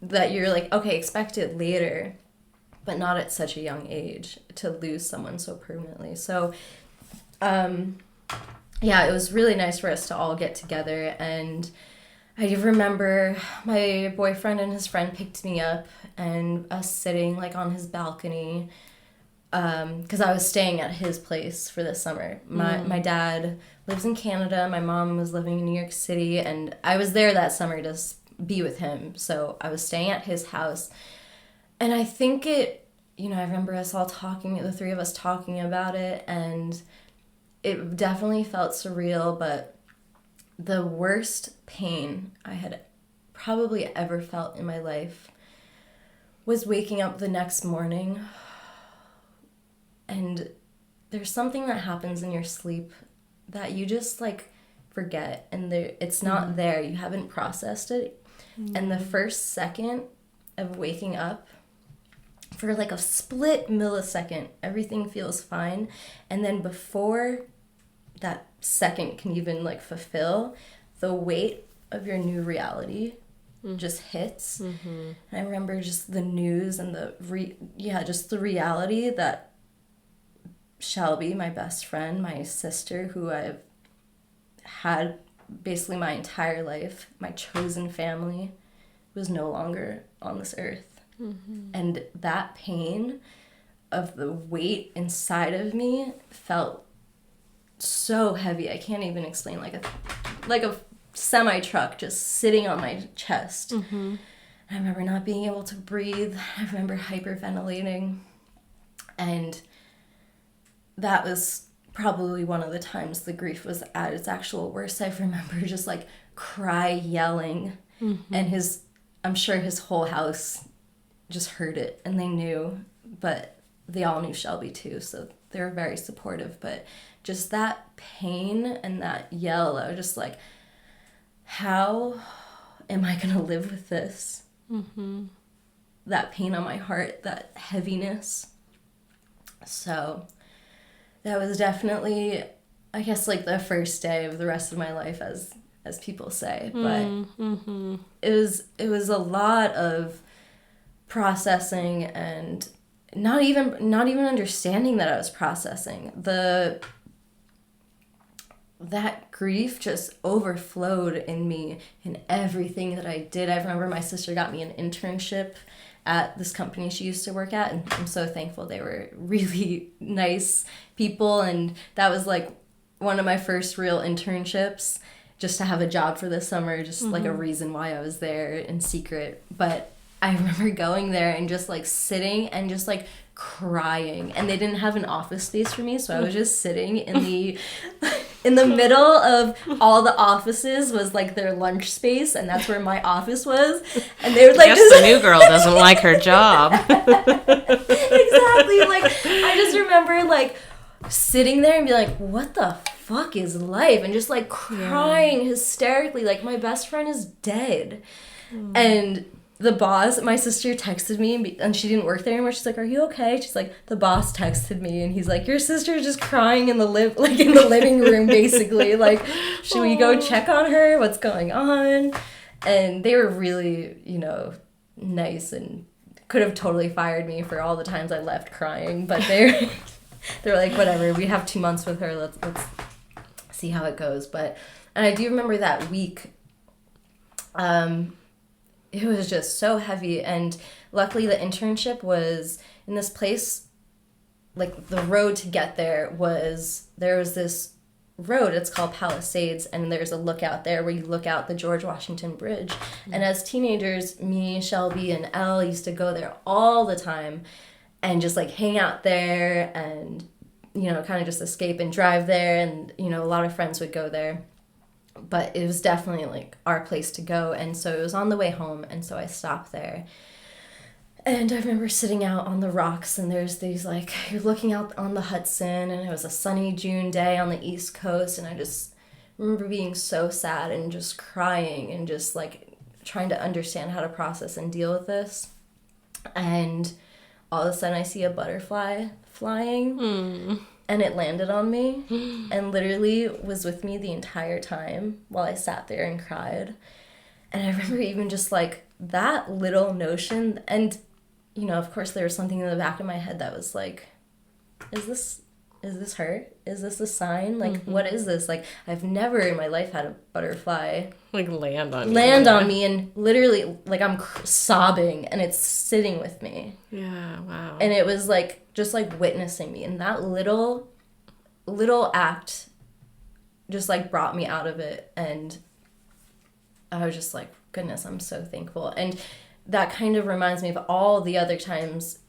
that you're like, okay, expect it later, but not at such a young age to lose someone so permanently. So it was really nice for us to all get together. And I remember my boyfriend and his friend picked me up, and us sitting like on his balcony, because I was staying at his place for this summer. My dad lives in Canada. My mom was living in New York City, and I was there that summer to be with him. So I was staying at his house. And I think I remember us all talking, the three of us talking about it, and it definitely felt surreal, but the worst pain I had probably ever felt in my life was waking up the next morning, and there's something that happens in your sleep that you just like forget, and it's not there. You haven't processed it. And the first second of waking up, for like a split millisecond, everything feels fine. And then before that second can even like fulfill, the weight of your new reality just hits. And I remember just the news and just the reality that Shelby, my best friend, my sister, who I've had basically my entire life, my chosen family, was no longer on this earth. And that pain of the weight inside of me felt so heavy. I can't even explain, like a semi-truck just sitting on my chest. I remember not being able to breathe. I remember hyperventilating. And that was probably one of the times the grief was at its actual worst. I remember just like yelling. And I'm sure his whole house just heard it, and they knew, but they all knew Shelby too, so they were very supportive. But just that pain and that yell, I was just like, how am I gonna live with this? That pain on my heart, that heaviness. So that was definitely, I guess, like the first day of the rest of my life, as people say. But it was a lot of processing and not even understanding that I was processing. That grief just overflowed in me in everything that I did. I remember my sister got me an internship at this company she used to work at, and I'm so thankful. They were really nice people, and that was like one of my first real internships, just to have a job for this summer, just like a reason why I was there in secret. But I remember going there and just like sitting and just like crying, and they didn't have an office space for me, so I was just sitting in the middle of all the offices was like their lunch space, and that's where my office was. And they were like, I guess the new girl doesn't like her job. Exactly. Like, I just remember like sitting there and be like, what the fuck is life? And just like crying hysterically, like my best friend is dead. And the boss, my sister texted me, and she didn't work there anymore. She's like, "Are you okay?" She's like, "The boss texted me, and he's like, your sister's just crying in the living room, basically. Like, should we go check on her? What's going on?" And they were really, nice, and could have totally fired me for all the times I left crying, but they're like, whatever. We have 2 months with her. Let's see how it goes. And I do remember that week. It was just so heavy, and luckily the internship was in this place, like the road to get there was this road, it's called Palisades, and there's a lookout there where you look out the George Washington Bridge. And as teenagers, me, Shelby, and Elle used to go there all the time and just like hang out there and, kind of just escape and drive there, and, a lot of friends would go there. But it was definitely like our place to go, and so it was on the way home, and so I stopped there. And I remember sitting out on the rocks, and there's these like, you're looking out on the Hudson, and it was a sunny June day on the East Coast, and I just remember being so sad and just crying and just like trying to understand how to process and deal with this. And all of a sudden I see a butterfly flying. And it landed on me and literally was with me the entire time while I sat there and cried. And I remember even just like that little notion, and of course there was something in the back of my head that was like, is this her? is this a sign? Like, what is this? Like, I've never in my life had a butterfly like land on me and literally, like, I'm sobbing and it's sitting with me. Yeah, wow. And it was like just like witnessing me, and that little act just like brought me out of it, and I was just like, goodness, I'm so thankful. And that kind of reminds me of all the other times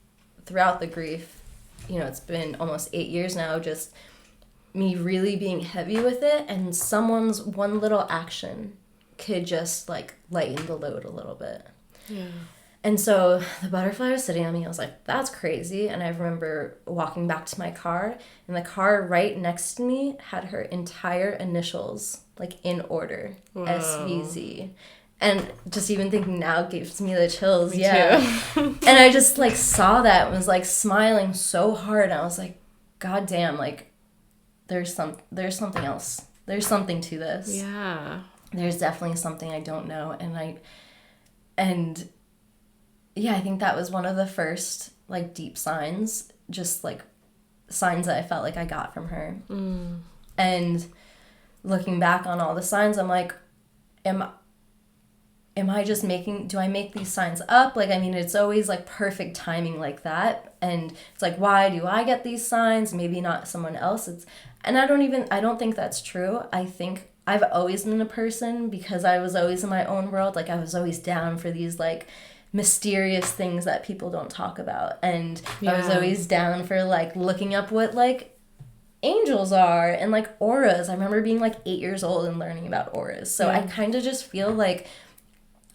throughout the grief. You know, it's been almost 8 years now, just me really being heavy with it, and someone's one little action could just like lighten the load a little bit. Yeah. And so the butterfly was sitting on me. I was like, that's crazy. And I remember walking back to my car, and the car right next to me had her entire initials, like, in order. Whoa. SVZ. And just even thinking now gives me the chills. Me yeah. too. And I just, like, saw that and was, like, smiling so hard. And I was like, God damn, like, there's something else. There's something to this. Yeah. There's definitely something I don't know. And yeah, I think that was one of the first, like, deep signs, just, like, signs that I felt like I got from her. Mm. And looking back on all the signs, I'm like, am I just do I make these signs up? Like, I mean, it's always, like, perfect timing like that. And it's like, why do I get these signs? Maybe not someone else. And I don't think that's true. I think I've always been a person, because I was always in my own world. Like, I was always down for these, like, mysterious things that people don't talk about. And yeah. I was always down for, like, looking up what, like, angels are and, like, auras. I remember being, like, 8 years old and learning about auras. So yeah. I kind of just feel like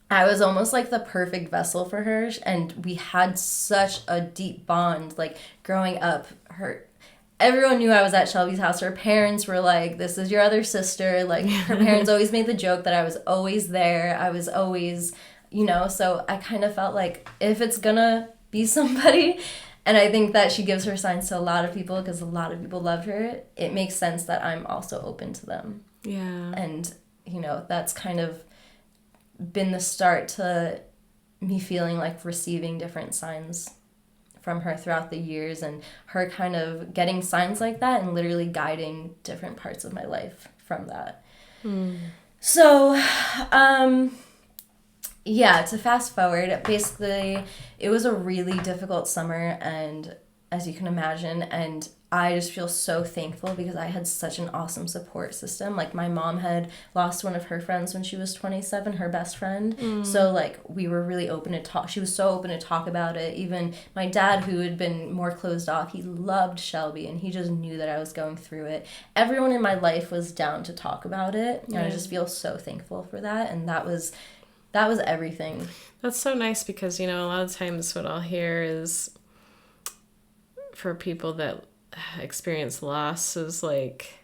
I was almost like the perfect vessel for her, and we had such a deep bond. Like, growing up, everyone knew I was at Shelby's house. Her parents were like, this is your other sister. Like, her parents always made the joke that I was always there. I was always, you know, so I kind of felt like if it's gonna be somebody, and I think that she gives her signs to a lot of people because a lot of people love her, it makes sense that I'm also open to them. Yeah. And, you know, that's kind of been the start to me feeling like receiving different signs from her throughout the years, and her kind of getting signs like that and literally guiding different parts of my life from that. So, yeah, to fast forward, basically, it was a really difficult summer, and as you can imagine, and I just feel so thankful because I had such an awesome support system. Like, my mom had lost one of her friends when she was 27, her best friend. So, like, we were really open to talk. She was so open to talk about it. Even my dad, who had been more closed off, he loved Shelby, and he just knew that I was going through it. Everyone in my life was down to talk about it, and I just feel so thankful for that. And that was everything. That's so nice because, you know, a lot of times what I'll hear is for people that experience loss is like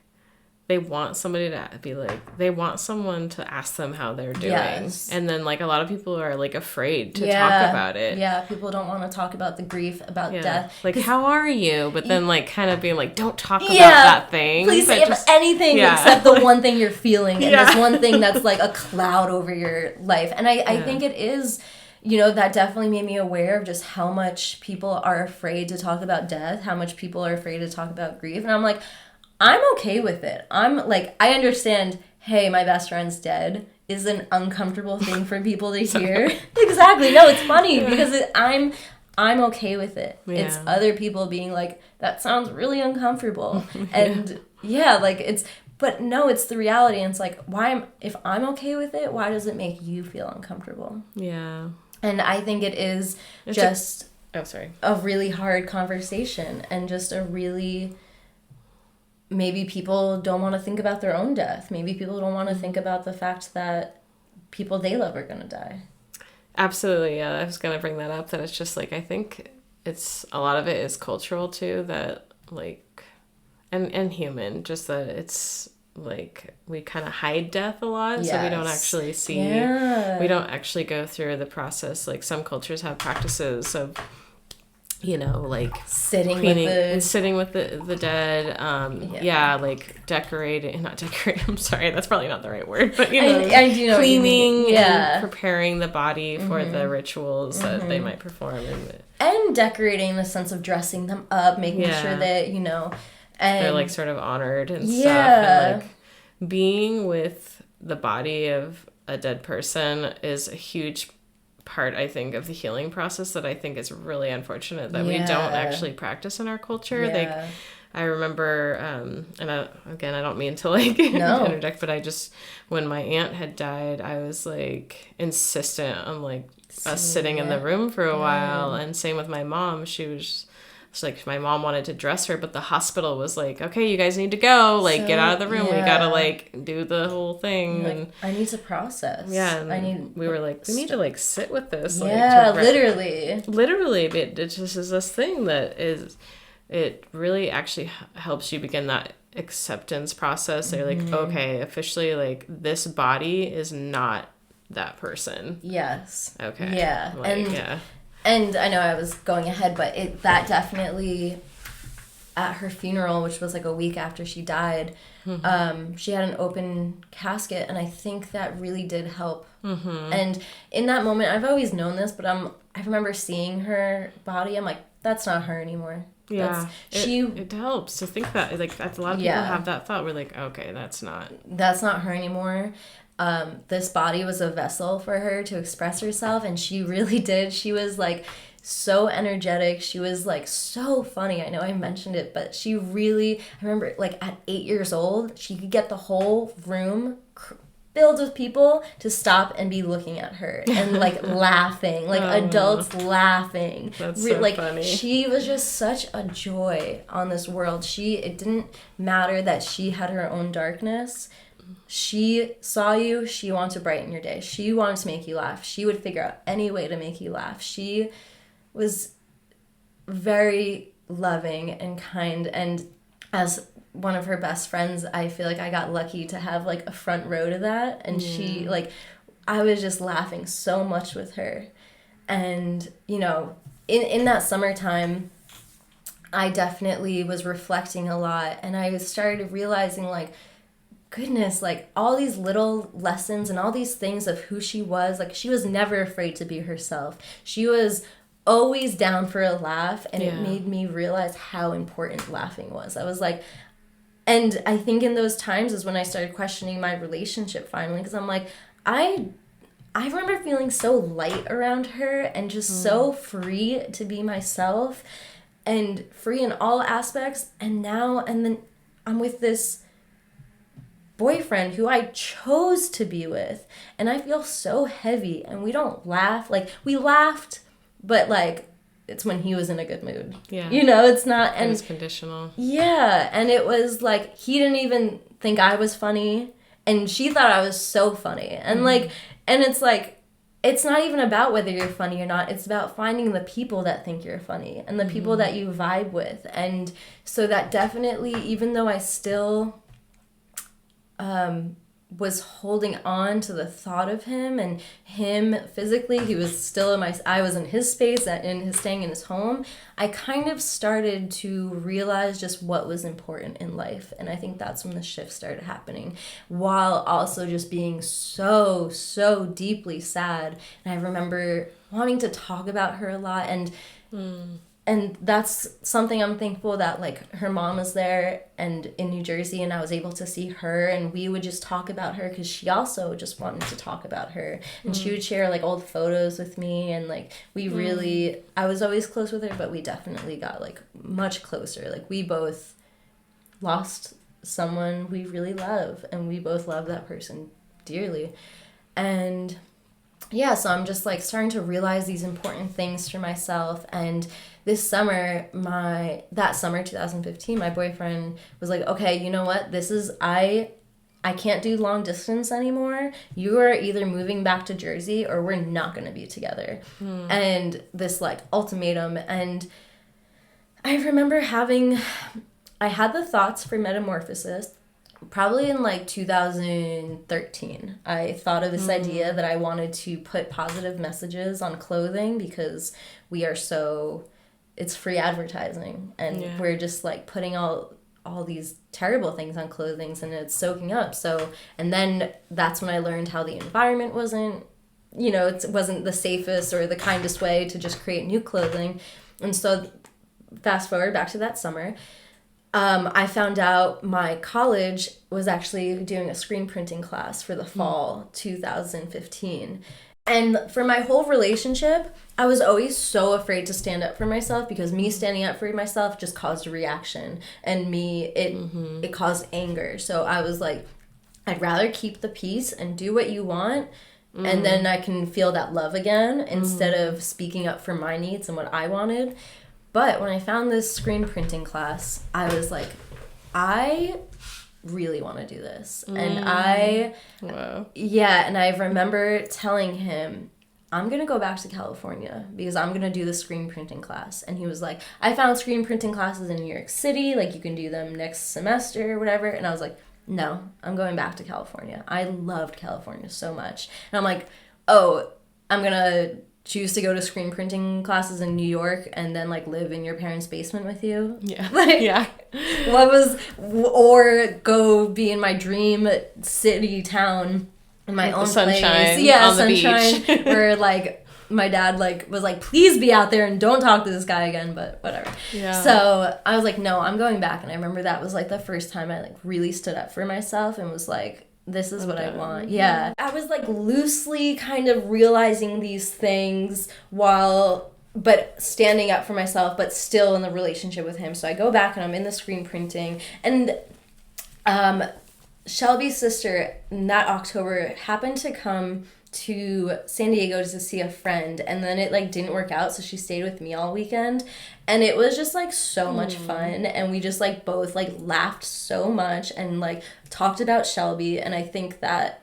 they want somebody to be like, they want someone to ask them how they're doing. Yes. And then, like, a lot of people are, like, afraid to talk about it. Yeah, people don't want to talk about the grief, about death. Like, how are you? But then, like, kind of being like, don't talk about that thing. Please say anything except the one thing you're feeling. And this one thing that's, like, a cloud over your life. And I think it is, you know, that definitely made me aware of just how much people are afraid to talk about death, how much people are afraid to talk about grief. And I'm like, I'm okay with it. I'm like, I understand, hey, my best friend's dead is an uncomfortable thing for people to hear. Exactly. No, it's funny because I'm okay with it. Yeah. It's other people being like, that sounds really uncomfortable. And but no, it's the reality. And it's like, if I'm okay with it, why does it make you feel uncomfortable? Yeah. And I think it is a really hard conversation, and just a really, maybe people don't want to think about their own death. Maybe people don't want to think about the fact that people they love are going to die. Absolutely. Yeah. I was going to bring that up, that it's just like, I think a lot of it is cultural too, that like, and human, just that it's like we kind of hide death a lot. Yes. So we don't actually see, we don't actually go through the process. Like, some cultures have practices of, you know, like sitting with the dead, like not decorating, I'm sorry, that's probably not the right word, but you know, I do know cleaning and preparing the body for the rituals that they might perform, and decorating in the sense of dressing them up, making sure that, you know, they're like sort of honored and stuff. And like being with the body of a dead person is a huge part, I think, of the healing process that I think is really unfortunate that we don't actually practice in our culture. Like, I remember, and I don't mean to like interject, but when my aunt had died, I was like insistent on like us sitting in the room for a while. And same with my mom. It's like my mom wanted to dress her, but the hospital was like, okay, you guys need to go, like get out of the room. We gotta like do the whole thing. Like, and I need to process. Yeah, and we were like, we need to like sit with this. Yeah, like, literally. It just is this thing that it really actually helps you begin that acceptance process. They're like, okay, officially, like this body is not that person. Yes. Okay. Yeah. Like, And I know I was going ahead, but that definitely, at her funeral, which was like a week after she died, she had an open casket, and I think that really did help. And in that moment, I've always known this, but I remember seeing her body. I'm like, that's not her anymore. Yeah, it helps to think that. Like, a lot of people have that thought. We're like, okay, that's not her anymore. This body was a vessel for her to express herself, and she really did. She was like so energetic. She was like so funny. I know I mentioned it, but I remember like at 8 years old, she could get the whole room filled with people to stop and be looking at her and like laughing, like adults laughing. That's so funny. She was just such a joy on this world. It didn't matter that she had her own darkness. She saw you, she wanted to brighten your day. She wanted to make you laugh. She would figure out any way to make you laugh. She was very loving and kind, and as one of her best friends, I feel like I got lucky to have like a front row to that, and she like, I was just laughing so much with her. And you know, in that summertime, I definitely was reflecting a lot, and I started realizing like, goodness, like all these little lessons and all these things of who she was. Like, she was never afraid to be herself. She was always down for a laugh, and it made me realize how important laughing was. I was like, and I think in those times is when I started questioning my relationship finally, because I'm like, I remember feeling so light around her and just so free to be myself and free in all aspects. And then I'm with this boyfriend who I chose to be with, and I feel so heavy, and we don't laugh. Like, we laughed, but like, it's when he was in a good mood. Yeah. You know, it's not, and it's conditional. Yeah. And it was like, he didn't even think I was funny, and she thought I was so funny. And like, and it's like, it's not even about whether you're funny or not. It's about finding the people that think you're funny and the people that you vibe with. And so that definitely, even though I still was holding on to the thought of him and him physically, he was still I was in his space, staying in his home, I kind of started to realize just what was important in life. And I think that's when the shift started happening, while also just being so, so deeply sad. And I remember wanting to talk about her a lot, and that's something I'm thankful that, like, her mom was there and in New Jersey, and I was able to see her, and we would just talk about her, because she also just wanted to talk about her. And she would share, like, old photos with me, and, like, we really, I was always close with her, but we definitely got, like, much closer. Like, we both lost someone we really love, and we both love that person dearly. And yeah, so I'm just like starting to realize these important things for myself. And this summer, that summer 2015, my boyfriend was like, okay, you know what, this is, I can't do long distance anymore. You are either moving back to Jersey or we're not going to be together. And this like ultimatum. And I remember I had the thoughts for Metamorphosis probably in like 2013. I thought of this idea that I wanted to put positive messages on clothing, because we are it's free advertising, and we're just like putting all these terrible things on clothing, and it's soaking up. So, and then that's when I learned how the environment wasn't, it wasn't the safest or the kindest way to just create new clothing. And so fast forward back to that summer, I found out my college was actually doing a screen printing class for the fall 2015. And for my whole relationship, I was always so afraid to stand up for myself because me standing up for myself just caused a reaction. And it caused anger. So I was like, I'd rather keep the peace and do what you want. And then I can feel that love again instead of speaking up for my needs and what I wanted. But when I found this screen printing class, I was like, I really want to do this. And and I remember telling him, I'm going to go back to California because I'm going to do the screen printing class. And he was like, I found screen printing classes in New York City. Like, you can do them next semester or whatever. And I was like, no, I'm going back to California. I loved California so much. And I'm like, oh, I'm going to choose to go to screen printing classes in New York and then like live in your parents' basement with you. Yeah. Like, yeah. Or go be in my dream city town in my own sunshine, place. Yeah, on the sunshine. beach. Where like my dad like was like, please be out there and don't talk to this guy again, but whatever. Yeah. So I was like, no, I'm going back. And I remember that was like the first time I like really stood up for myself and was like, this is what I want. Yeah. I was like loosely kind of realizing these things but standing up for myself, but still in the relationship with him. So I go back and I'm in the screen printing. And Shelby's sister in that October happened to come to San Diego to see a friend, and then it like didn't work out, so she stayed with me all weekend, and it was just like so much fun, and we just like both like laughed so much and like talked about Shelby. And I think that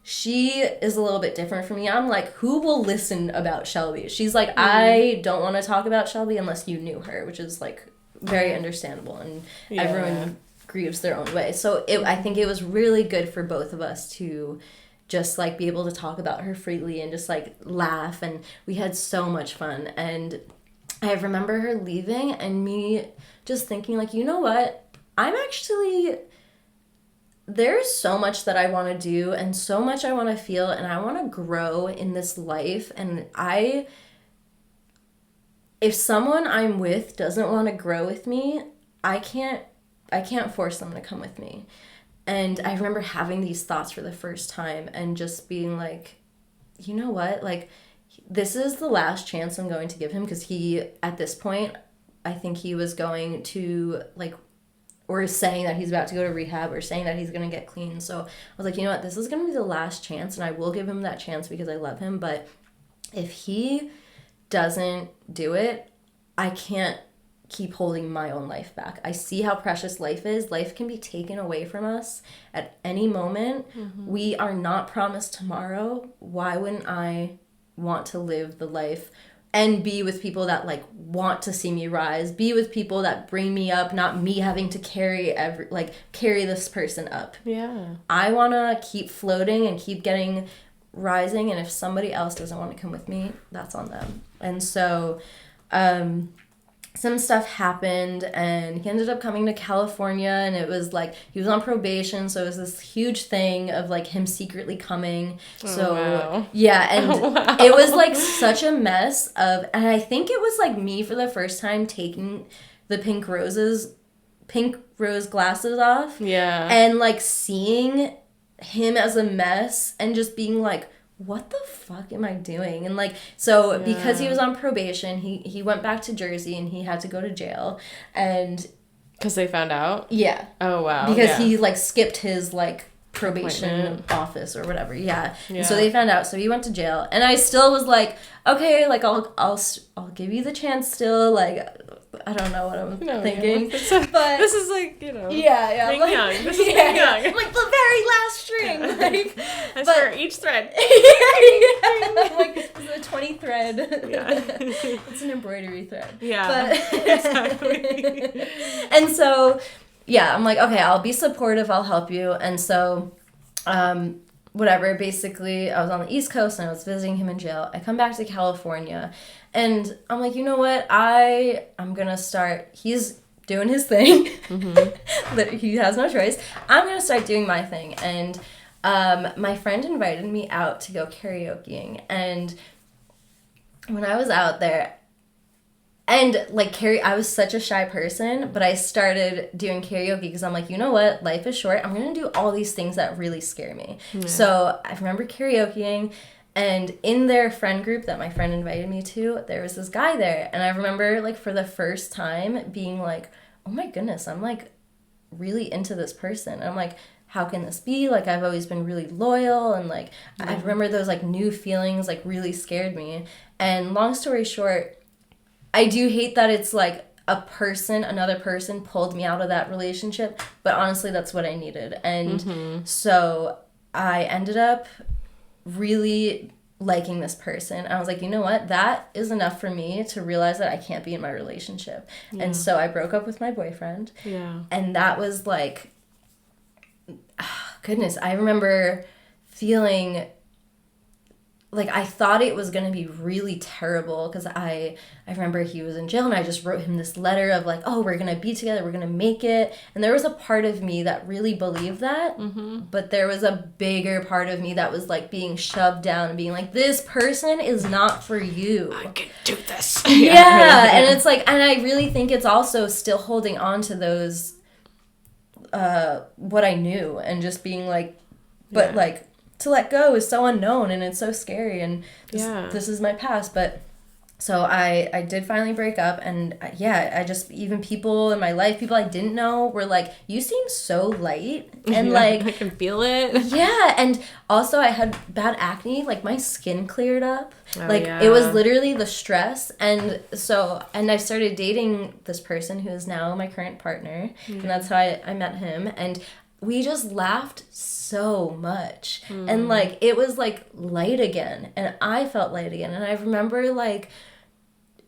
she is a little bit different from me. I'm like, who will listen about Shelby? She's like, I don't want to talk about Shelby unless you knew her, which is like very understandable, and everyone grieves their own way. So I think it was really good for both of us to just like be able to talk about her freely and just like laugh, and we had so much fun. And I remember her leaving and me just thinking like, you know what, there's so much that I want to do and so much I want to feel, and I want to grow in this life. And if someone I'm with doesn't want to grow with me, I can't force them to come with me. And I remember having these thoughts for the first time and just being like, you know what? Like, this is the last chance I'm going to give him, because at this point, I think he was going to, like, or saying that he's about to go to rehab or saying that he's going to get clean. So I was like, you know what? This is going to be the last chance, and I will give him that chance because I love him. But if he doesn't do it, I can't keep holding my own life back. I see how precious life is. Life can be taken away from us at any moment. We are not promised tomorrow. Why wouldn't I want to live the life and be with people that like want to see me rise, be with people that bring me up, not me having to carry this person up. Yeah. I want to keep floating and keep getting rising, and if somebody else doesn't want to come with me, that's on them. And so some stuff happened, and he ended up coming to California, and it was like he was on probation, so it was this huge thing of like him secretly coming. Yeah, and it was like such a mess and I think it was like me for the first time taking the pink rose glasses off. Yeah. And like seeing him as a mess and just being like, what the fuck am I doing? And like, so because he was on probation, he went back to Jersey and he had to go to jail. And because they found out? Yeah. Oh, wow. Because he like skipped his like probation office or whatever. Yeah. And so they found out. So he went to jail. And I still was like, okay, like I'll give you the chance still. Like, I don't know what I'm thinking. But this is like, you know. Yeah. Being like, young. This is being young. I'm like the very last string. Like, I swear, each thread. I'm like, this is a 20 thread. Yeah. It's an embroidery thread. Yeah. Exactly. And so, yeah, I'm like, okay, I'll be supportive. I'll help you. And so, whatever, basically, I was on the East Coast and I was visiting him in jail. I come back to California and I'm like, you know what? I'm going to start, he's doing his thing. He has no choice. I'm going to start doing my thing. And my friend invited me out to go karaokeing. And when I was out there, And like I was such a shy person, but I started doing karaoke because I'm like, you know what? Life is short. I'm going to do all these things that really scare me. Yeah. So I remember karaokeing, and in their friend group that my friend invited me to, there was this guy there. And I remember like for the first time being like, oh my goodness, I'm like really into this person. And I'm like, how can this be? Like, I've always been really loyal, and like I remember those like new feelings like really scared me. And long story short, I do hate that it's like another person pulled me out of that relationship, but honestly that's what I needed. And so I ended up really liking this person. I was like, you know what? That is enough for me to realize that I can't be in my relationship. Yeah. And so I broke up with my boyfriend. Yeah. And that was like, goodness, I remember feeling like I thought it was going to be really terrible because I remember he was in jail, and I just wrote him this letter of like, oh, we're going to be together, we're going to make it. And there was a part of me that really believed that, but there was a bigger part of me that was like being shoved down and being like, this person is not for you. I can do this. Yeah. And it's like, and I really think it's also still holding on to those, what I knew, and just being like, but like, to let go is so unknown, and it's so scary, and this is my past. But so I did finally break up, and I just, even people in my life, people I didn't know, were like, you seem so light, and like I can feel it. Yeah. And also I had bad acne, like my skin cleared up. It was literally the stress. And so, and I started dating this person who is now my current partner, and that's how I met him. And we just laughed so much. And like it was like light again, and I felt light again. And I remember like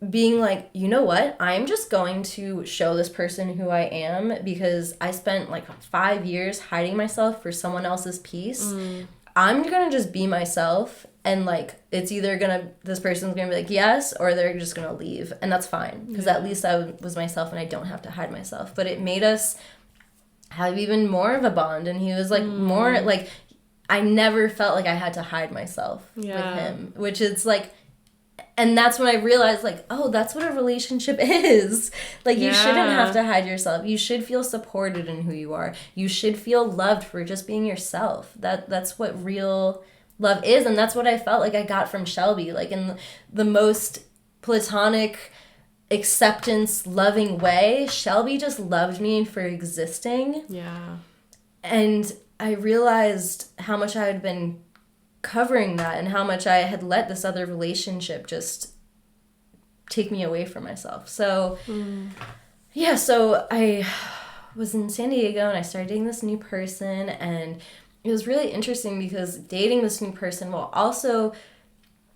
being like, you know what, I'm just going to show this person who I am, because I spent like 5 years hiding myself for someone else's peace. I'm gonna just be myself, and like it's either this person's gonna be like yes, or they're just gonna leave, and that's fine, because at least I was myself and I don't have to hide myself. But it made us have even more of a bond, and he was like more like, I never felt like I had to hide myself with him, which is like, and that's when I realized like, oh, that's what a relationship is. Like you shouldn't have to hide yourself. You should feel supported in who you are. You should feel loved for just being yourself. That's what real love is, and that's what I felt like I got from Shelby, like in the most platonic, acceptance, loving way. Shelby just loved me for existing. Yeah. And I realized how much I had been covering that, and how much I had let this other relationship just take me away from myself. So so I was in San Diego, and I started dating this new person, and it was really interesting because dating this new person while also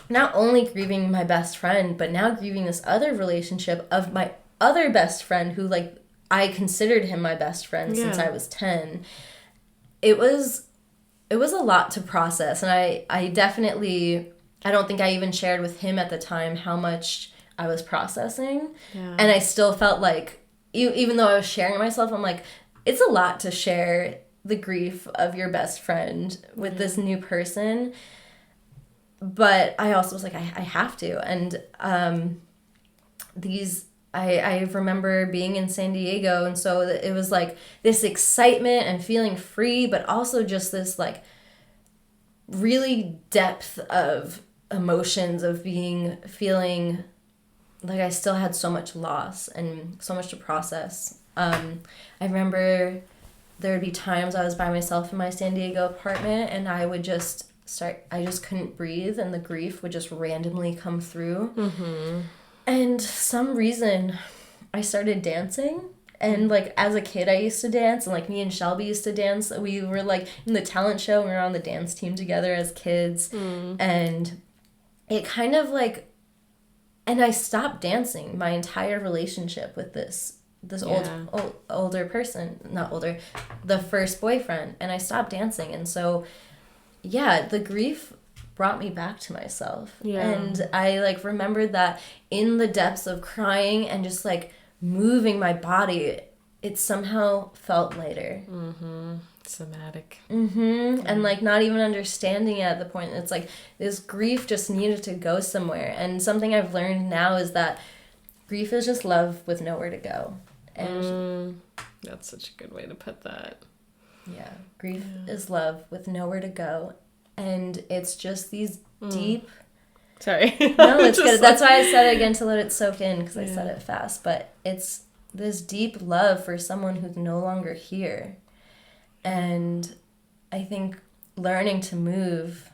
not only grieving my best friend, but now grieving this other relationship of my other best friend, who like I considered him my best friend since I was 10. It was a lot to process, and I definitely, I don't think I even shared with him at the time how much I was processing. And I still felt like, even though I was sharing myself, I'm like, it's a lot to share the grief of your best friend with this new person. But I also was like, I have to. And I remember being in San Diego, and so it was like this excitement and feeling free, but also just this like really depth of emotions of feeling like I still had so much loss and so much to process. I remember there would be times I was by myself in my San Diego apartment, and I would just I just couldn't breathe, and the grief would just randomly come through. And some reason I started dancing, and like as a kid I used to dance, and like me and Shelby used to dance. We were like in the talent show, and we were on the dance team together as kids. And it kind of like, and I stopped dancing my entire relationship with this older person, not older, the first boyfriend, and I stopped dancing. And so the grief brought me back to myself. And I like remembered that in the depths of crying and just like moving my body, it somehow felt lighter. Somatic. And like not even understanding it at the point. It's like this grief just needed to go somewhere. And something I've learned now is that grief is just love with nowhere to go. And that's such a good way to put that. Yeah, grief is love with nowhere to go. And it's just these deep... Sorry. No, it's good. That's why I said it again, to let it soak in, because I said it fast. But it's this deep love for someone who's no longer here. And I think learning to move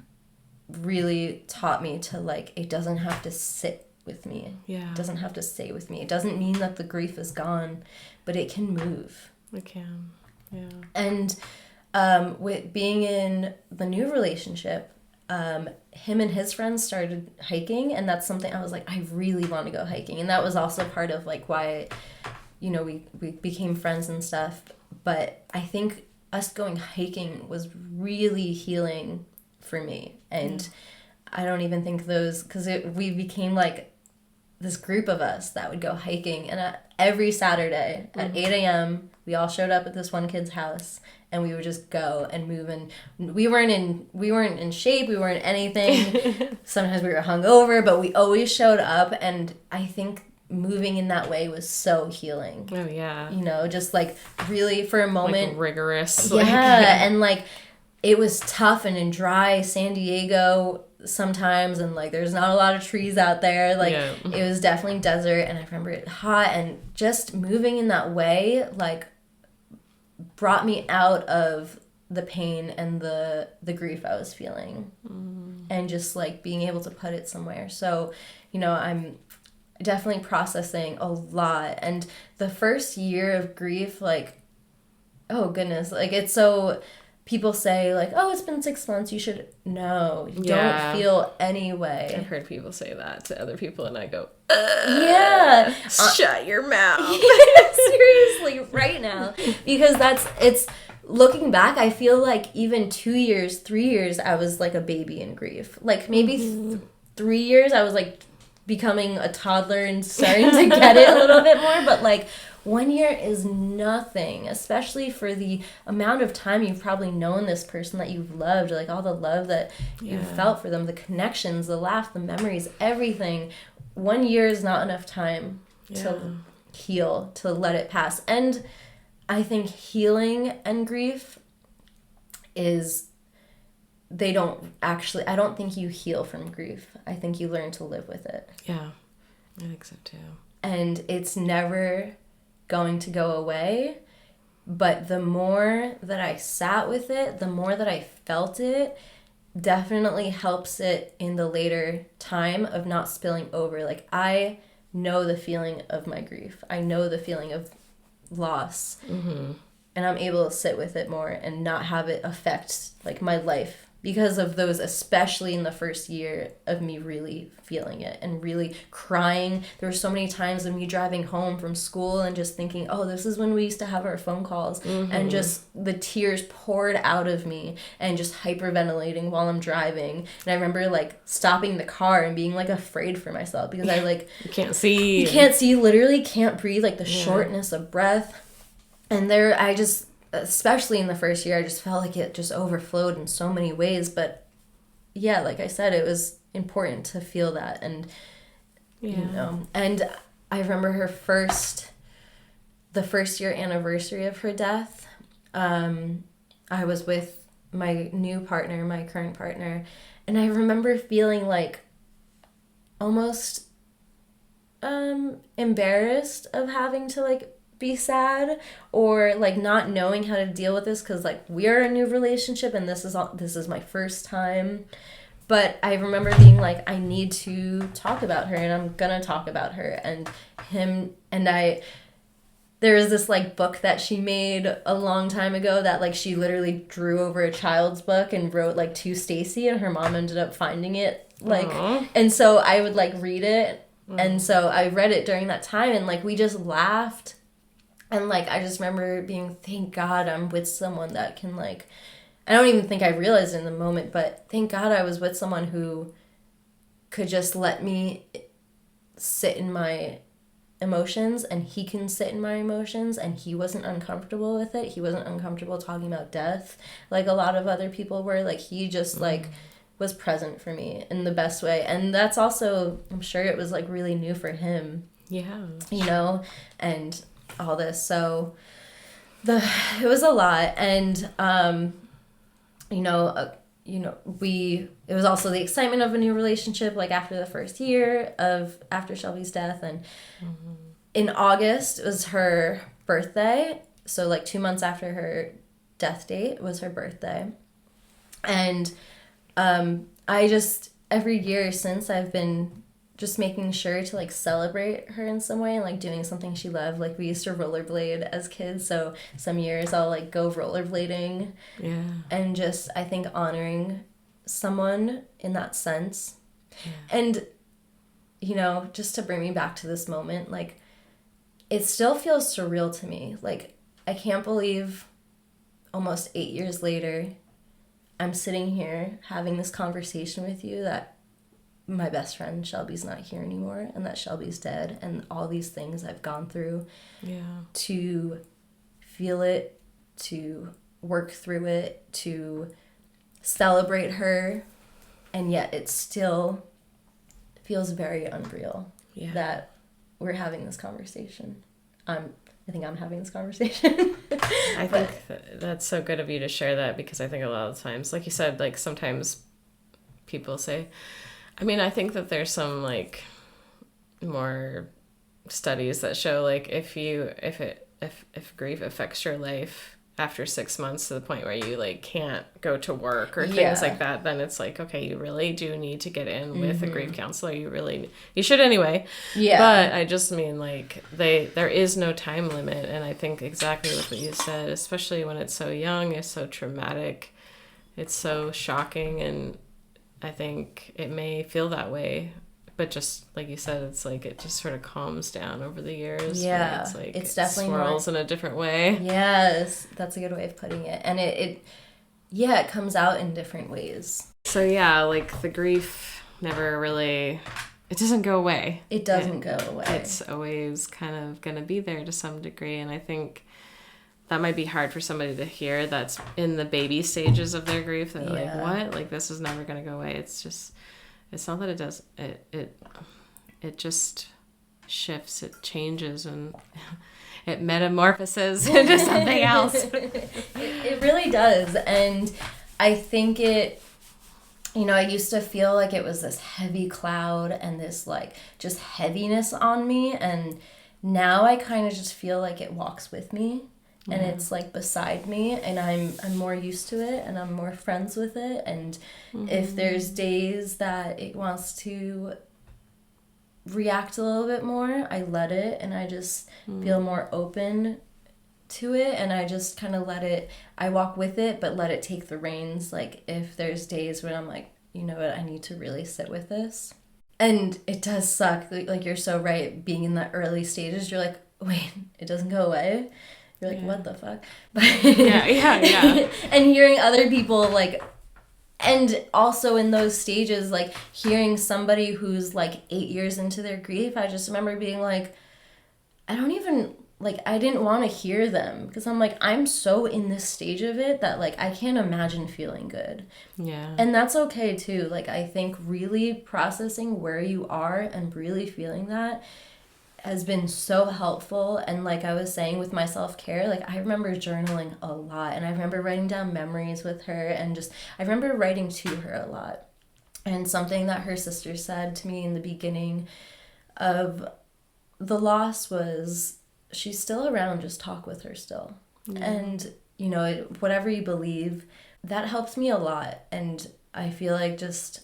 really taught me to, like, it doesn't have to sit with me. Yeah. It doesn't have to stay with me. It doesn't mean that the grief is gone, but it can move. It can. Yeah. And with being in the new relationship, him and his friends started hiking, and that's something I was like, I really want to go hiking. And that was also part of, like, why, you know, we became friends and stuff. But I think us going hiking was really healing for me. And I don't even think because we became, like, this group of us that would go hiking. And every Saturday at 8 a.m., we all showed up at this one kid's house, and we would just go and move. And we weren't in shape. We weren't anything. Sometimes we were hungover, but we always showed up. And I think moving in that way was so healing. Oh, yeah. You know, just, like, really for a moment. Like, rigorous. Yeah, and, like, it was tough and in dry San Diego sometimes, and, like, there's not a lot of trees out there. Like, it was definitely desert, and I remember it hot, and just moving in that way, like, brought me out of the pain and the grief I was feeling. And just, like, being able to put it somewhere. So, you know, I'm definitely processing a lot. And the first year of grief, like, oh goodness, like, it's so... People say, like, oh, it's been 6 months, you should... No, you don't feel any way. I've heard people say that to other people, and I go, yeah. Shut your mouth. Seriously, right now. Because it's... Looking back, I feel like even 2 years, 3 years, I was, like, a baby in grief. Like, maybe 3 years, I was, like, becoming a toddler and starting to get it a little bit more. But, like... 1 year is nothing, especially for the amount of time you've probably known this person that you've loved, like all the love that you've felt for them, the connections, the laugh, the memories, everything. 1 year is not enough time to heal, to let it pass. And I think healing and grief is, I don't think you heal from grief. I think you learn to live with it. Yeah, I think so too. And it's never... going to go away, but the more that I sat with it, the more that I felt it, definitely helps it in the later time of not spilling over. Like, I know the feeling of my grief. I know the feeling of loss. And I'm able to sit with it more and not have it affect, like, my life because of those, especially in the first year of me really feeling it and really crying. There were so many times of me driving home from school and just thinking, oh, this is when we used to have our phone calls, and just the tears poured out of me and just hyperventilating while I'm driving. And I remember, like, stopping the car and being, like, afraid for myself because I, like... You can't see, literally can't breathe, like, the shortness of breath. And there, I just... especially in the first year, I just felt like it just overflowed in so many ways. But yeah, like I said, it was important to feel that. And, you know, and I remember the first year anniversary of her death. I was with my new partner, my current partner. And I remember feeling like almost embarrassed of having to, like, be sad, or like not knowing how to deal with this because, like, we're a new relationship and this is my first time. But I remember being like, I need to talk about her, and I'm gonna talk about her. And him and I, there was this, like, book that she made a long time ago that, like, she literally drew over a child's book and wrote, like, to Stacy, and her mom ended up finding it, like, and so I would, like, read it. And so I read it during that time, and, like, we just laughed. And, like, I just remember being, thank God I'm with someone that can, like, I don't even think I realized it in the moment, but thank God I was with someone who could just let me sit in my emotions, and he can sit in my emotions, and he wasn't uncomfortable with it. He wasn't uncomfortable talking about death like a lot of other people were. Like, he just, like, was present for me in the best way. And that's also, I'm sure it was, like, really new for him. Yeah. You know, and all this. So it was a lot. And, it was also the excitement of a new relationship, like after the first year after Shelby's death. And in August, it was her birthday. So like 2 months after her death date was her birthday. And every year since, I've been just making sure to like celebrate her in some way and like doing something she loved. Like we used to rollerblade as kids, so some years I'll like go rollerblading. Yeah. And just, I think, honoring someone in that sense. Yeah. And, just to bring me back to this moment, like, it still feels surreal to me. Like, I can't believe almost 8 years later, I'm sitting here having this conversation with you that my best friend Shelby's not here anymore and that Shelby's dead, and all these things I've gone through to feel it, to work through it, to celebrate her, and yet it still feels very unreal that we're having this conversation. I think I'm having this conversation. I think that's so good of you to share that, because I think a lot of times, like you said, like sometimes people say, I think that there's some like more studies that show like if grief affects your life after 6 months to the point where you like can't go to work or things like that, then it's like, okay, you really do need to get in with a grief counselor. You should anyway. Yeah. But I just mean like there is no time limit. And I think exactly what you said, especially when it's so young, it's so traumatic. It's so shocking. And I think it may feel that way, but just like you said, it's like it just sort of calms down over the years. Yeah, it's like it's definitely swirls in a different way. Yes, that's a good way of putting it. And it comes out in different ways. So yeah, like the grief never really, it doesn't go away. It doesn't go away. It's always kind of going to be there to some degree. And I think that might be hard for somebody to hear that's in the baby stages of their grief. They're like, what? Like, this is never going to go away. It's just, it's not that it does, it just shifts, it changes, and it metamorphoses into something else. It really does. And I think I used to feel like it was this heavy cloud and this like just heaviness on me. And now I kind of just feel like it walks with me. And it's like beside me, and I'm more used to it, and I'm more friends with it. And if there's days that it wants to react a little bit more, I let it, and I just feel more open to it, and I just kind of I walk with it, but let it take the reins. Like if there's days when I'm like, you know what, I need to really sit with this. And it does suck. Like you're so right, being in the early stages, you're like, wait, it doesn't go away. You're like, what the fuck? But yeah. And hearing other people like, and also in those stages, like hearing somebody who's like 8 years into their grief, I just remember being like, I didn't want to hear them, because I'm like, I'm so in this stage of it that like I can't imagine feeling good. Yeah. And that's okay too. Like I think really processing where you are and really feeling that has been so helpful. And like I was saying with my self-care, like I remember journaling a lot, and I remember writing down memories with her, and just I remember writing to her a lot. And something that her sister said to me in the beginning of the loss was, she's still around, just talk with her still. And whatever you believe, that helps me a lot. And I feel like just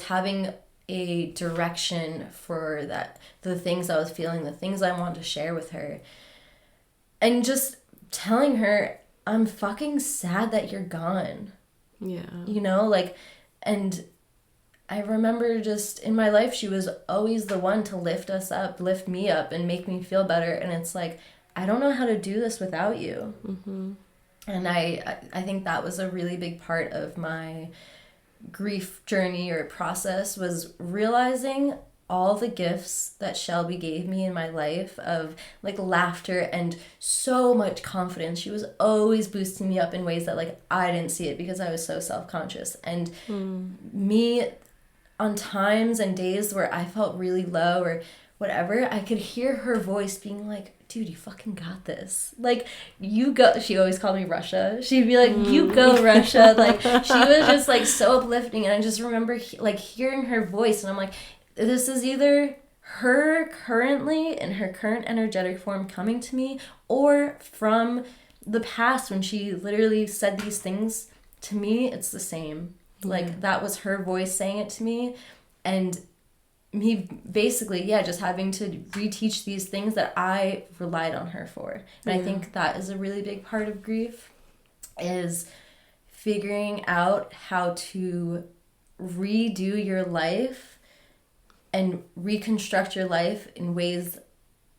having a direction for the things I was feeling, the things I want to share with her, and just telling her, I'm fucking sad that you're gone. Yeah. And I remember just in my life, she was always the one to lift me up and make me feel better. And it's like, I don't know how to do this without you. And I think that was a really big part of my grief journey or process, was realizing all the gifts that Shelby gave me in my life of like laughter and so much confidence. She was always boosting me up in ways that like I didn't see it because I was so self-conscious. And me on times and days where I felt really low, or whatever, I could hear her voice being like, dude, you fucking got this. Like, you go. She always called me Russia. She'd be like, you go, Russia. Like, she was just like so uplifting. And I just remember like hearing her voice, and I'm like, this is either her currently in her current energetic form coming to me, or from the past when she literally said these things to me. It's the same. Like, that was her voice saying it to me, and me basically, just having to reteach these things that I relied on her for. And I think that is a really big part of grief, is figuring out how to redo your life and reconstruct your life in ways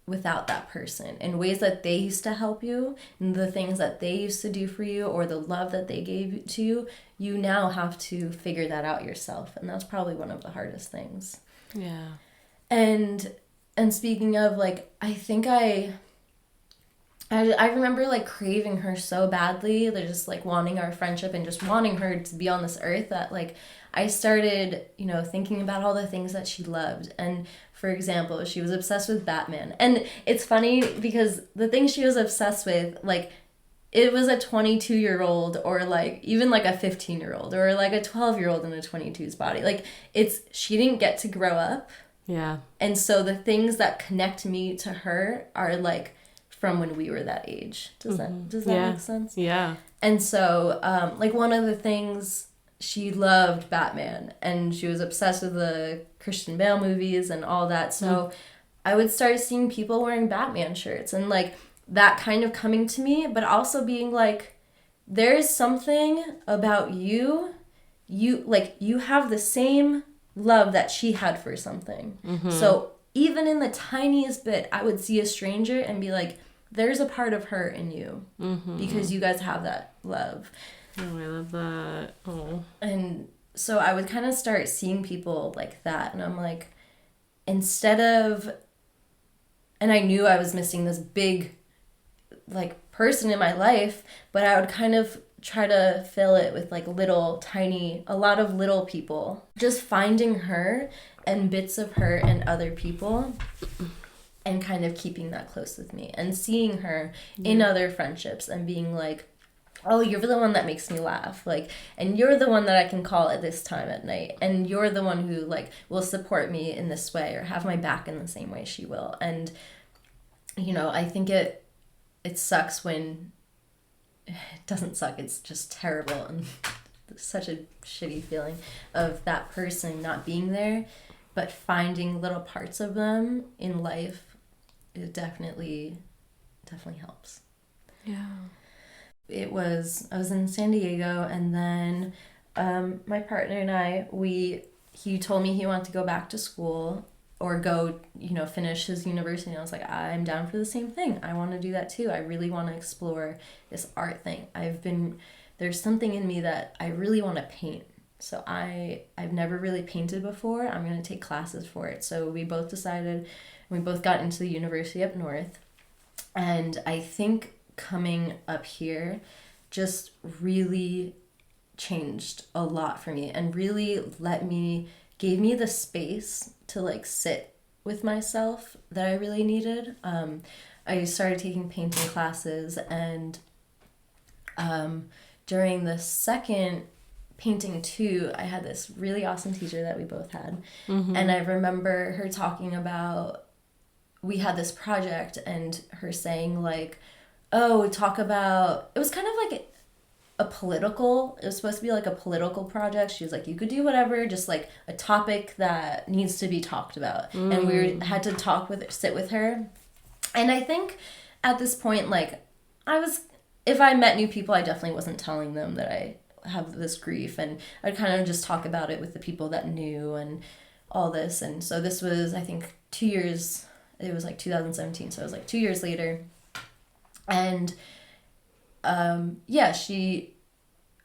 without that person, in ways that they used to help you, and the things that they used to do for you, or the love that they gave to you. You now have to figure that out yourself, and that's probably one of the hardest things. Yeah. And speaking of, like, I think I remember, like, craving her so badly. They're just, like, wanting our friendship and just wanting her to be on this earth, that, like, I started, thinking about all the things that she loved. And, for example, she was obsessed with Batman. And it's funny because the things she was obsessed with, like, it was a 22-year-old, or like even like a 15-year-old, or like a 12-year-old in a 22's body. Like, she didn't get to grow up. Yeah. And so the things that connect me to her are like from when we were that age. Does that make sense? Yeah. And so like, one of the things, she loved Batman, and she was obsessed with the Christian Bale movies and all that. So I would start seeing people wearing Batman shirts, and like that kind of coming to me, but also being like, there's something about you have the same love that she had for something. So even in the tiniest bit, I would see a stranger and be like, there's a part of her in you, because you guys have that love. Oh, I love that. Oh. And so I would kind of start seeing people like that, and I'm like, instead of, and I knew I was missing this big, like, person in my life, but I would kind of try to fill it with like a lot of little people, just finding her and bits of her and other people, and kind of keeping that close with me, and seeing her in other friendships, and being like, oh, you're the one that makes me laugh, like, and you're the one that I can call at this time at night, and you're the one who like will support me in this way, or have my back in the same way she will. And I think it sucks when it doesn't suck. It's just terrible, and such a shitty feeling of that person not being there, but finding little parts of them in life, it definitely helps. Yeah. I was in San Diego, and then my partner and I, he told me he wanted to go back to school, or go, finish his university. And I was like, I'm down for the same thing. I want to do that too. I really want to explore this art thing. There's something in me that I really want to paint. So I've never really painted before. I'm going to take classes for it. So we both decided, we both got into the university up north. And I think coming up here just really changed a lot for me, and really gave me the space to like sit with myself that I really needed. I started taking painting classes, and during the second painting too, I had this really awesome teacher that we both had. And I remember her talking about, we had this project, and her saying like, oh, talk about, it was kind of like it was supposed to be like a political project. She was like, you could do whatever, just like a topic that needs to be talked about. And we had to sit with her. And I think at this point, like, if I met new people, I definitely wasn't telling them that I have this grief, and I'd kind of just talk about it with the people that knew and all this. And so this was, I think, 2 years, it was like 2017, so it was like 2 years later. And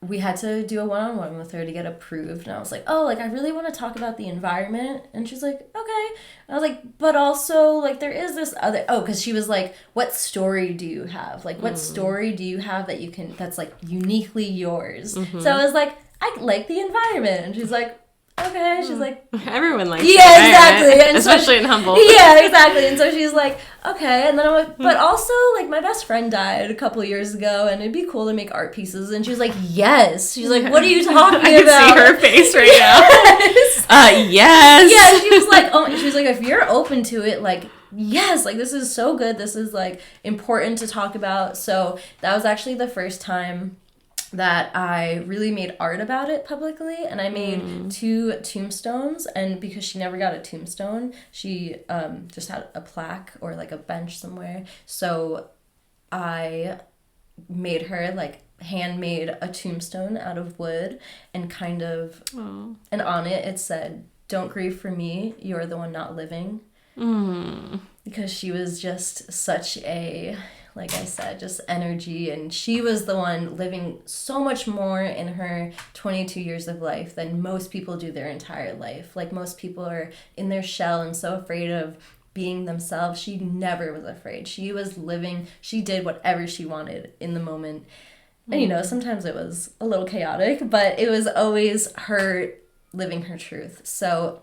we had to do a one-on-one with her to get approved, and I was like, oh, like, I really want to talk about the environment. And she's like, okay. And I was like, but also, like, there is this other, because she was like, what story do you have? Like, what story do you have that's like uniquely yours? So I was like, I like the environment. And she's like, okay. She's like, everyone likes yeah, it, exactly. right? Especially in Humboldt. Yeah, exactly. And so she's like, okay. And then I'm like, but also, like, my best friend died a couple of years ago, and it'd be cool to make art pieces. And she was like, yes. She's like, what are you talking I about? can see her face right now. Yes. Yeah, she was like, oh, she was like, if you're open to it, like, yes, like, this is so good. This is, like, important to talk about. So that was actually the first time that I really made art about it publicly, and I made 2 tombstones. And because she never got a tombstone, she just had a plaque or like a bench somewhere. So I made her, like, handmade a tombstone out of wood, and kind of, and on it said, "Don't grieve for me, you're the one not living." Because she was just such a, like I said, just energy, and she was the one living so much more in her 22 years of life than most people do their entire life. Like, most people are in their shell and so afraid of being themselves. She never was afraid. She was living, she did whatever she wanted in the moment. And, you know, sometimes it was a little chaotic, but it was always her living her truth. So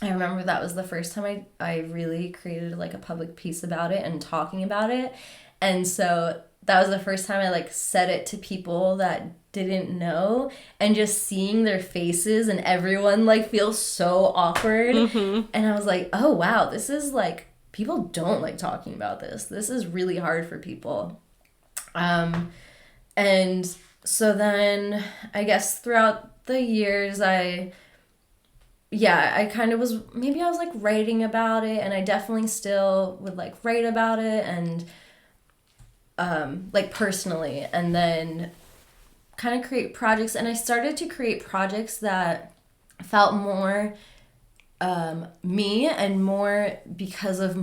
I remember that was the first time I really created, like, a public piece about it and talking about it. And so that was the first time I, like, said it to people that didn't know, and just seeing their faces and everyone, like, feel so awkward. And I was like, oh, wow, this is, like, people don't like talking about this. This is really hard for people. And so then I guess throughout the years, I kind of was, maybe I was, like, writing about it, and I definitely still would, like, write about it, and like, personally, and then kind of create projects. And I started to create projects that felt more me, and more because of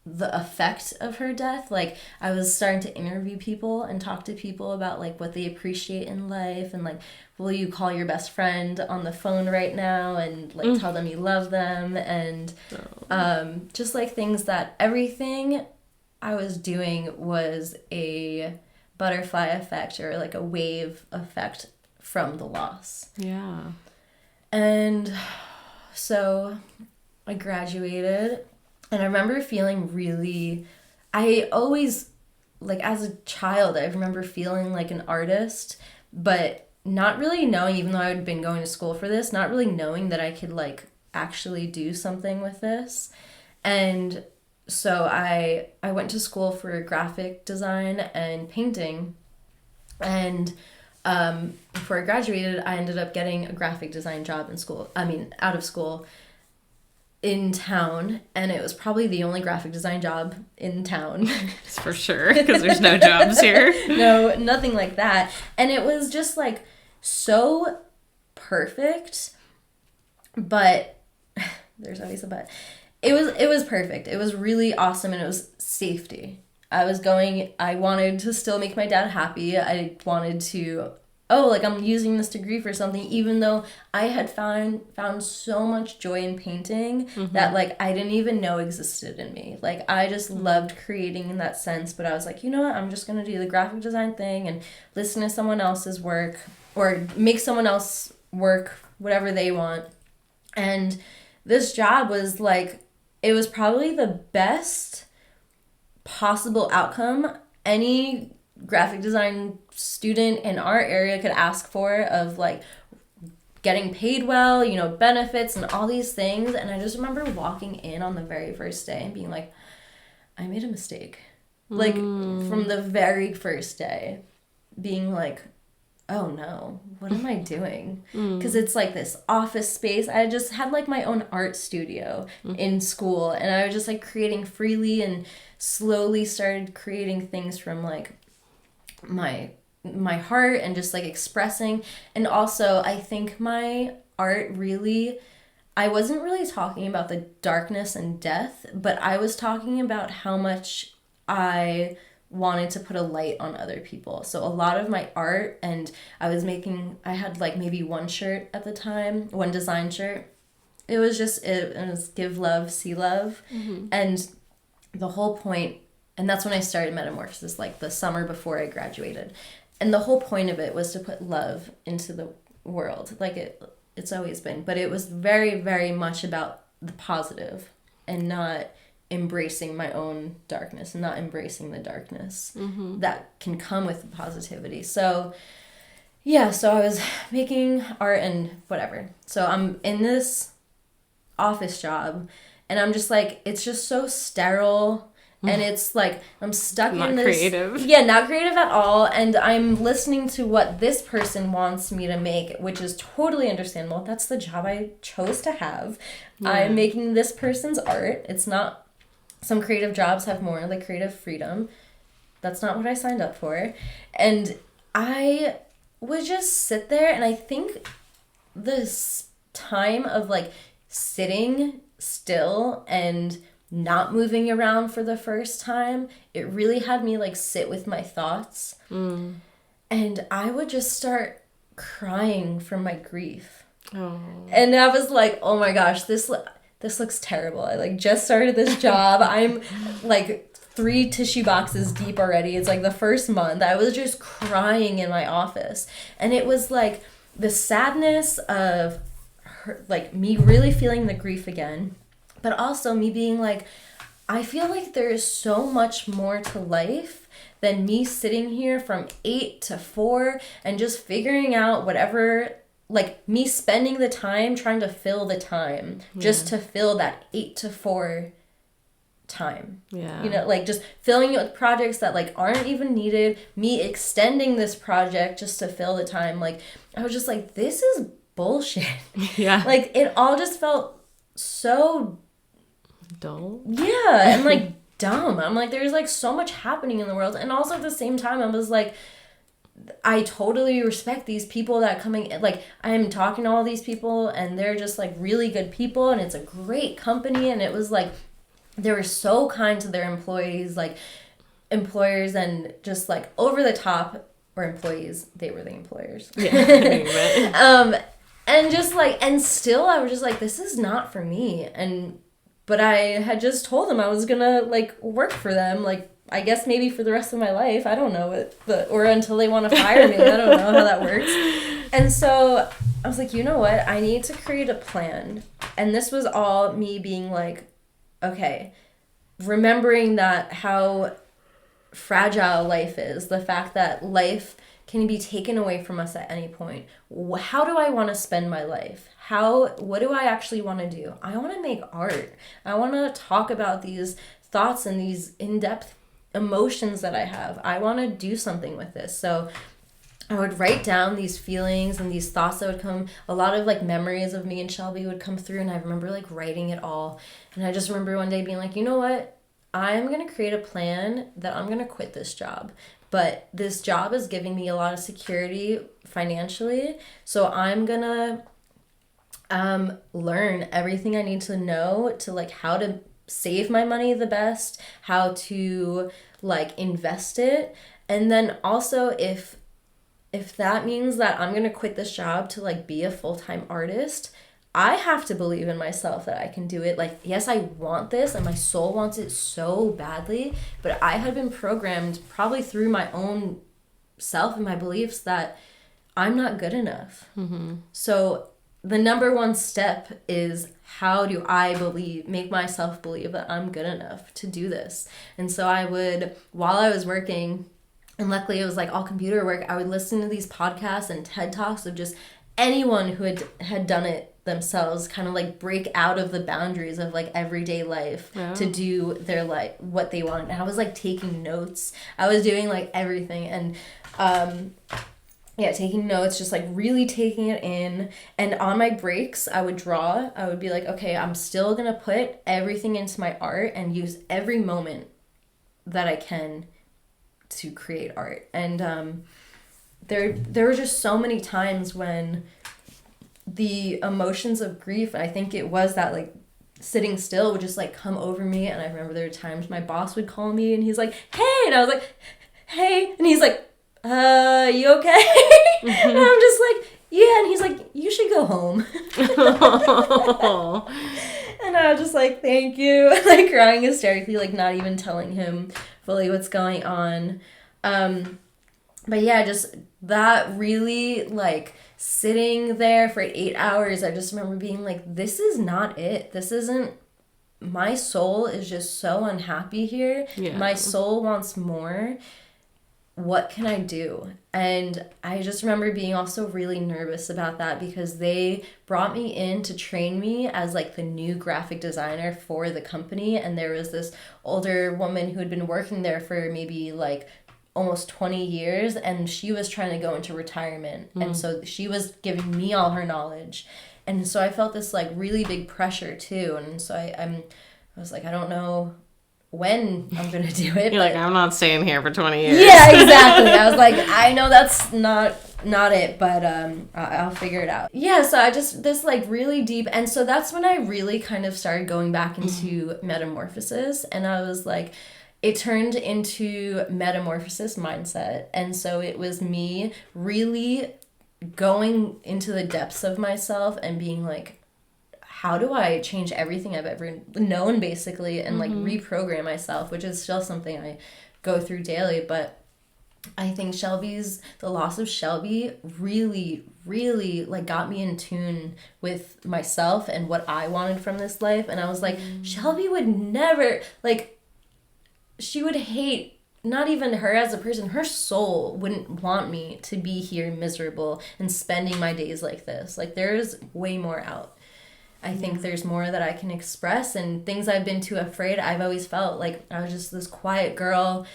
the effect of her death. Like, I was starting to interview people and talk to people about, like, what they appreciate in life, and, like, will you call your best friend on the phone right now and, like, tell them you love them, and just, like, things that everything I was doing was a butterfly effect, or, like, a wave effect from the loss. Yeah. And so I graduated, and I remember feeling really, I always, like, as a child, I remember feeling like an artist, but not really knowing, even though I had been going to school for this, not really knowing that I could, like, actually do something with this. And so I went to school for graphic design and painting, and before I graduated, I ended up getting a graphic design job out of school, in town, and it was probably the only graphic design job in town. For sure, because there's no jobs here. No, nothing like that. And it was just, like, so perfect, but there's always a but. It was perfect. It was really awesome, and it was safety. I wanted to still make my dad happy. I wanted to, I'm using this degree for something, even though I had found so much joy in painting that, like, I didn't even know existed in me. Like, I just loved creating in that sense, but I was like, you know what, I'm just going to do the graphic design thing and listen to someone else's work, or make someone else work whatever they want. And this job was, like, it was probably the best possible outcome any graphic design student in our area could ask for, of, like, getting paid well, you know, benefits and all these things. And I just remember walking in on the very first day and being like, I made a mistake. Like, from the very first day, being like, oh no, what am I doing? Because it's, like, this office space. I just had, like, my own art studio in school, and I was just, like, creating freely, and slowly started creating things from, like, my heart, and just, like, expressing. And also, I think my art really, I wasn't really talking about the darkness and death, but I was talking about how much I wanted to put a light on other people. So a lot of my art, and I had, like, maybe one shirt at the time, one design shirt. It was give love, see love. And the whole point, and that's when I started Metamorphosis, like, the summer before I graduated. And the whole point of it was to put love into the world. Like, It's always been. But it was very, very much about the positive and not embracing my own darkness and not embracing the darkness that can come with positivity. So, yeah, so I was making art and whatever. So I'm in this office job and I'm just like, it's just so sterile. And it's like, I'm stuck not in this... creative. Yeah, not creative at all. And I'm listening to what this person wants me to make, which is totally understandable. That's the job I chose to have. Yeah. I'm making this person's art. It's not... Some creative jobs have more, like, creative freedom. That's not what I signed up for. And I would just sit there, and I think this time of, like, sitting still and not moving around for the first time, it really had me like sit with my thoughts. And I would just start crying from my grief. And I was like, oh my gosh, this looks terrible. I like just started this job. I'm like 3 tissue boxes deep already. It's like the first month. I was just crying in my office. And it was like the sadness of her, like me really feeling the grief again. But also me being like, I feel like there is so much more to life than me sitting here from 8 to 4 and just figuring out whatever, like me spending the time trying to fill the time just to fill that 8 to 4 time. Yeah. You know, like just filling it with projects that like aren't even needed, me extending this project just to fill the time. Like I was just like, this is bullshit. Yeah. Like it all just felt so dull. Yeah, and like dumb. I'm like, there's like so much happening in the world. And also at the same time, I was like, I totally respect these people that coming, like I'm talking to all these people and they're just like really good people and it's a great company. And it was like, they were so kind to their employees, like employers and just like over the top, or employees, they were the employers. Yeah. And just like, and still I was just like, this is not for me. But I had just told them I was gonna like work for them, like I guess maybe for the rest of my life. I don't know or until they want to fire me. I don't know how that works. And so I was like, you know what? I need to create a plan. And this was all me being like, okay, remembering that how fragile life is, the fact that life can be taken away from us at any point. How do I want to spend my life? What do I actually want to do? I want to make art. I want to talk about these thoughts and these in-depth emotions that I have. I want to do something with this. So I would write down these feelings and these thoughts that would come. A lot of like memories of me and Shelby would come through, and I remember like writing it all. And I just remember one day being like, you know what? I'm going to create a plan that I'm going to quit this job. But this job is giving me a lot of security financially. So I'm going to learn everything I need to know to like how to save my money the best, how to like invest it. And then also if that means that I'm going to quit this job to like be a full-time artist, I have to believe in myself that I can do it. Like, yes, I want this and my soul wants it so badly, but I had been programmed probably through my own self and my beliefs that I'm not good enough. So the number one step is, how do I make myself believe that I'm good enough to do this? And so I would, while I was working, and luckily it was like all computer work, I would listen to these podcasts and TED Talks of just anyone who had done it themselves, kind of like break out of the boundaries of like everyday life to do their like what they want. And I was like taking notes. I was doing like everything and taking notes, just like really taking it in. And on my breaks, I would draw. I would be like, okay, I'm still gonna put everything into my art and use every moment that I can to create art. And there were just so many times when the emotions of grief, I think it was that like sitting still would just like come over me. And I remember there were times my boss would call me and he's like, hey, and I was like, hey, and he's like, you okay? And I'm just like, yeah, and he's like, you should go home. And I was just like, thank you, like crying hysterically, like not even telling him fully what's going on. But yeah, just that really, like, sitting there for 8 hours, I just remember being like, this is not it. This isn't, my soul is just so unhappy here. Yeah. My soul wants more. What can I do? And I just remember being also really nervous about that because they brought me in to train me as like the new graphic designer for the company. And there was this older woman who had been working there for maybe like almost 20 years, and she was trying to go into retirement. And so she was giving me all her knowledge. And so I felt this like really big pressure too. And so I was like, I don't know when I'm going to do it. You're like, I'm not staying here for 20 years. Yeah, exactly. I was like, I know that's not it, but I'll figure it out. Yeah, so I just, this like really deep, and so that's when I really kind of started going back into Metamorphosis, and I was like, it turned into Metamorphosis mindset, and so it was me really going into the depths of myself and being like, how do I change everything I've ever known, basically, and like reprogram myself, which is still something I go through daily. But I think the loss of Shelby really, really like got me in tune with myself and what I wanted from this life. And I was like, Shelby would never, like, she would hate, not even her as a person, her soul wouldn't want me to be here miserable and spending my days like this. Like, there's way more out. I think there's more that I can express, and things I've been too afraid. I've always felt like I was just this quiet girl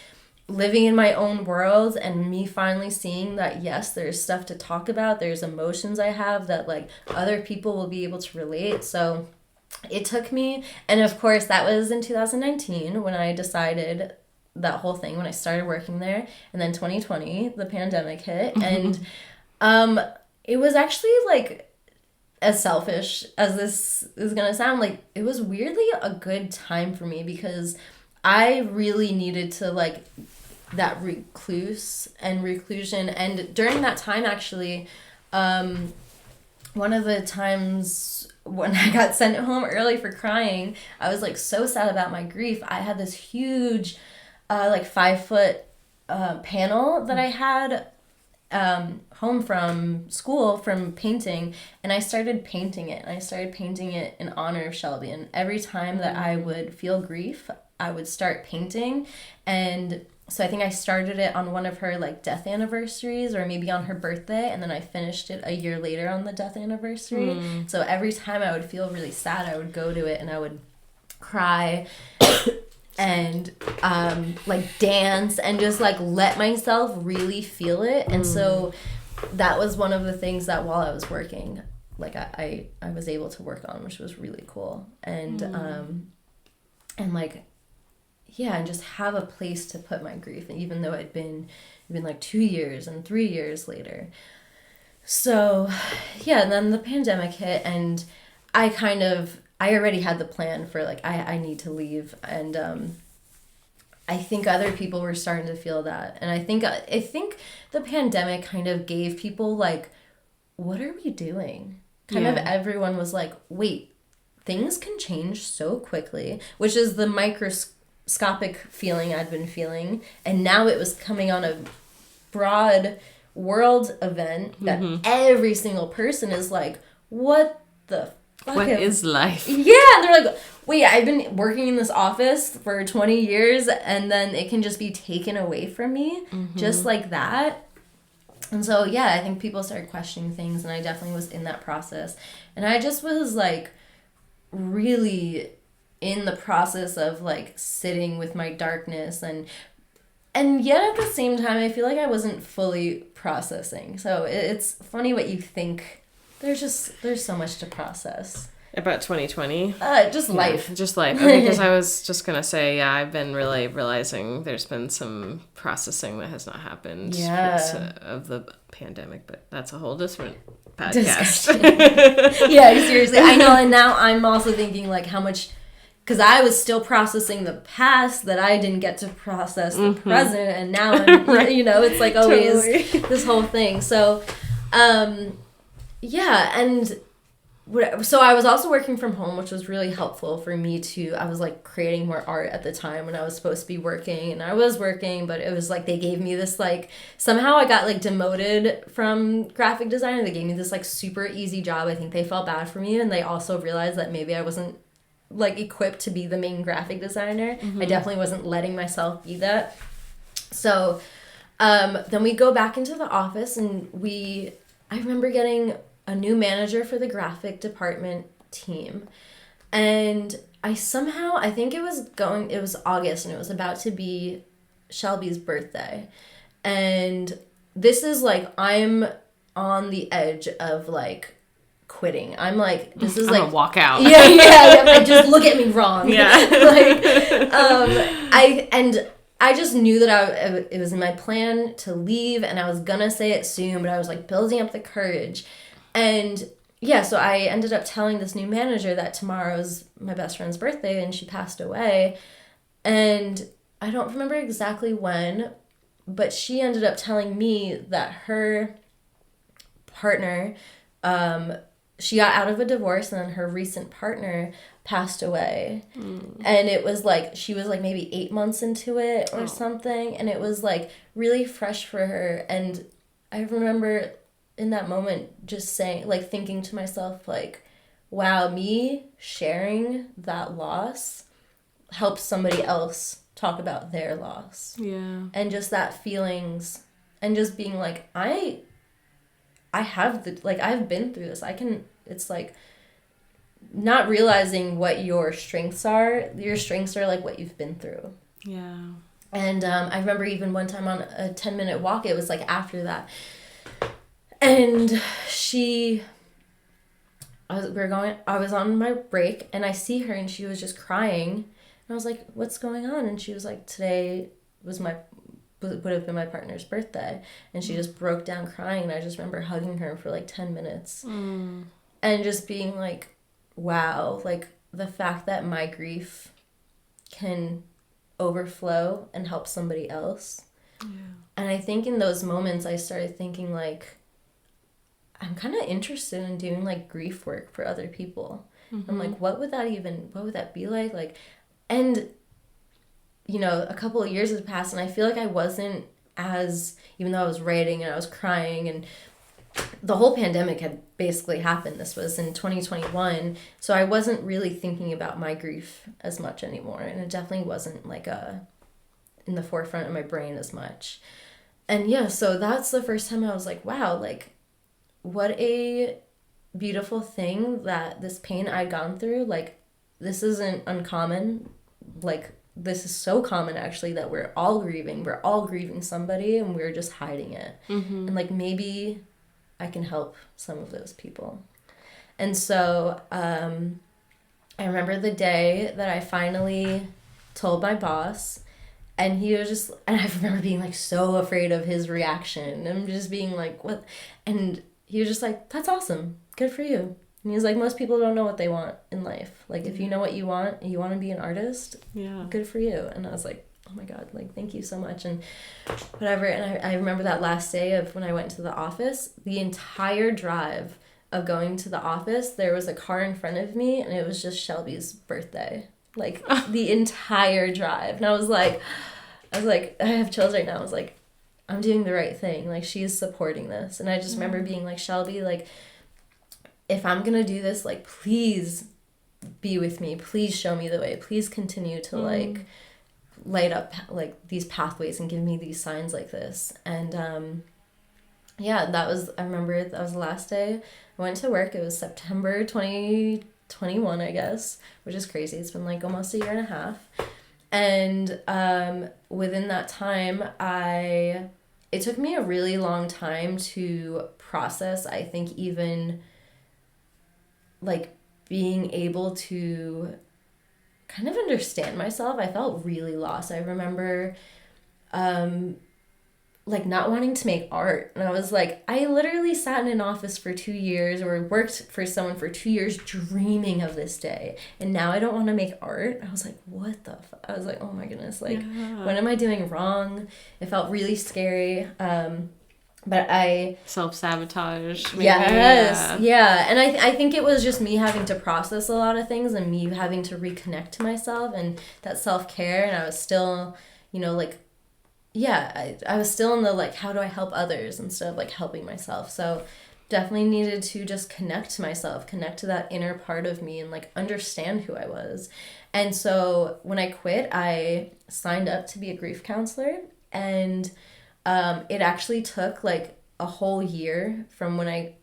living in my own world, and me finally seeing that, yes, there's stuff to talk about. There's emotions I have that like other people will be able to relate. So it took me, and of course that was in 2019 when I decided that whole thing, when I started working there, and then 2020, the pandemic hit, and it was actually like, as selfish as this is gonna sound, like it was weirdly a good time for me because I really needed to like that reclusion. And during that time, actually, one of the times when I got sent home early for crying, I was like so sad about my grief. I had this huge like 5-foot panel that I had home from school from painting, and I started painting it. I started painting it in honor of Shelby, and every time that I would feel grief, I would start painting. And so I think I started it on one of her like death anniversaries, or maybe on her birthday, and then I finished it a year later on the death anniversary. So every time I would feel really sad, I would go to it and I would cry and like dance and just like let myself really feel it. And so that was one of the things that while I was working, like I was able to work on, which was really cool. And like, yeah, and just have a place to put my grief, and even though it'd been like 2 years and 3 years later. So yeah, and then the pandemic hit, and I already had the plan for like, I need to leave. And I think other people were starting to feel that. And I think the pandemic kind of gave people like, what are we doing? Kind of everyone was like, wait, things can change so quickly, which is the microscopic feeling I'd been feeling. And now it was coming on a broad world event that every single person is like, what the fuck? What is life? Yeah, and they're like, wait, I've been working in this office for 20 years and then it can just be taken away from me just like that. And so, yeah, I think people started questioning things, and I definitely was in that process. And I just was like really in the process of like sitting with my darkness, and yet at the same time I feel like I wasn't fully processing. So it's funny what you think. There's so much to process about 2020. Just life. Okay, because I was just gonna say, yeah, I've been really realizing there's been some processing that has not happened of the pandemic, but that's a whole different podcast. Yeah, seriously, I know. And now I'm also thinking like how much, because I was still processing the past that I didn't get to process the present, and now I'm, it's like always this whole thing. So, yeah, and so I was also working from home, which was really helpful for me to, I was like creating more art at the time when I was supposed to be working, and I was working, but it was like they gave me this like, somehow I got like demoted from graphic design, and they gave me this like super easy job. I think they felt bad for me, and they also realized that maybe I wasn't like equipped to be the main graphic designer. I definitely wasn't letting myself be that. So then we go back into the office, and I remember getting a new manager for the graphic department team. And I think it was August, and it was about to be Shelby's birthday. And this is like, I'm on the edge of like quitting. I'm like, this is I'm like gonna walk out. Yeah. Like, just look at me wrong. Yeah. Like, I just knew that it was in my plan to leave, and I was gonna say it soon, but I was like building up the courage. And yeah, so I ended up telling this new manager that tomorrow's my best friend's birthday, and she passed away. And I don't remember exactly when, but she ended up telling me that her partner, she got out of a divorce, and then her recent partner passed away. And it was like, she was like maybe 8 months into it or something, and it was like really fresh for her. And I remember in that moment just saying, like, thinking to myself, like, wow, me sharing that loss helps somebody else talk about their loss. Yeah. And just that feelings, and just being like, I have I've been through this. It's like not realizing what your strengths are. Your strengths are like what you've been through. Yeah. And I remember even one time on a 10-minute walk, it was like after that. And I was on my break, and I see her, and she was just crying. And I was like, what's going on? And she was like, today would have been my partner's birthday. And she just broke down crying, and I just remember hugging her for like 10 minutes. And just being like, wow, like the fact that my grief can overflow and help somebody else. Yeah. And I think in those moments I started thinking like, I'm kind of interested in doing like grief work for other people. I'm like, what would that be like? Like, and you know, a couple of years has passed, and I feel like I wasn't even though I was writing and I was crying, and the whole pandemic had basically happened. This was in 2021. So I wasn't really thinking about my grief as much anymore. And it definitely wasn't like in the forefront of my brain as much. And yeah, so that's the first time I was like, wow, like what a beautiful thing that this pain I'd gone through, like this isn't uncommon. Like this is so common actually, that we're all grieving somebody, and we're just hiding it. And like maybe I can help some of those people. And so I remember the day that I finally told my boss, and and I remember being like so afraid of his reaction, and just being like, what? And he was just like, that's awesome. Good for you. And he was like, most people don't know what they want in life. Like, if you know what you want to be an artist, good for you. And I was like, oh my God, like, thank you so much. And whatever. And I remember that last day of when I went to the office, the entire drive of going to the office, there was a car in front of me, and it was just Shelby's birthday. Like, the entire drive. And I was like, I have children now. I was like, I'm doing the right thing. Like, she's supporting this. And I just remember being like, Shelby, like, if I'm going to do this, like, please be with me. Please show me the way. Please continue to, like, light up, like, these pathways and give me these signs like this. And, I remember that was the last day I went to work. It was September 2021, I guess, which is crazy. It's been, like, almost a year and a half. And within that time, it took me a really long time to process, I think, even like being able to kind of understand myself. I felt really lost. I remember like not wanting to make art. And I was like, I literally sat in an office for 2 years, or worked for someone for 2 years, dreaming of this day. And now I don't want to make art. I was like, what the fuck? I was like, oh my goodness, like, what am I doing wrong? It felt really scary. But I self-sabotage. Yes, yeah. And I think it was just me having to process a lot of things and me having to reconnect to myself and that self-care. And I was still, like, yeah, I was still in the, like, how do I help others instead of, like, helping myself. So definitely needed to just connect to myself, connect to that inner part of me and, like, understand who I was. And so when I quit, I signed up to be a grief counselor. And it actually took, like, a whole year from when I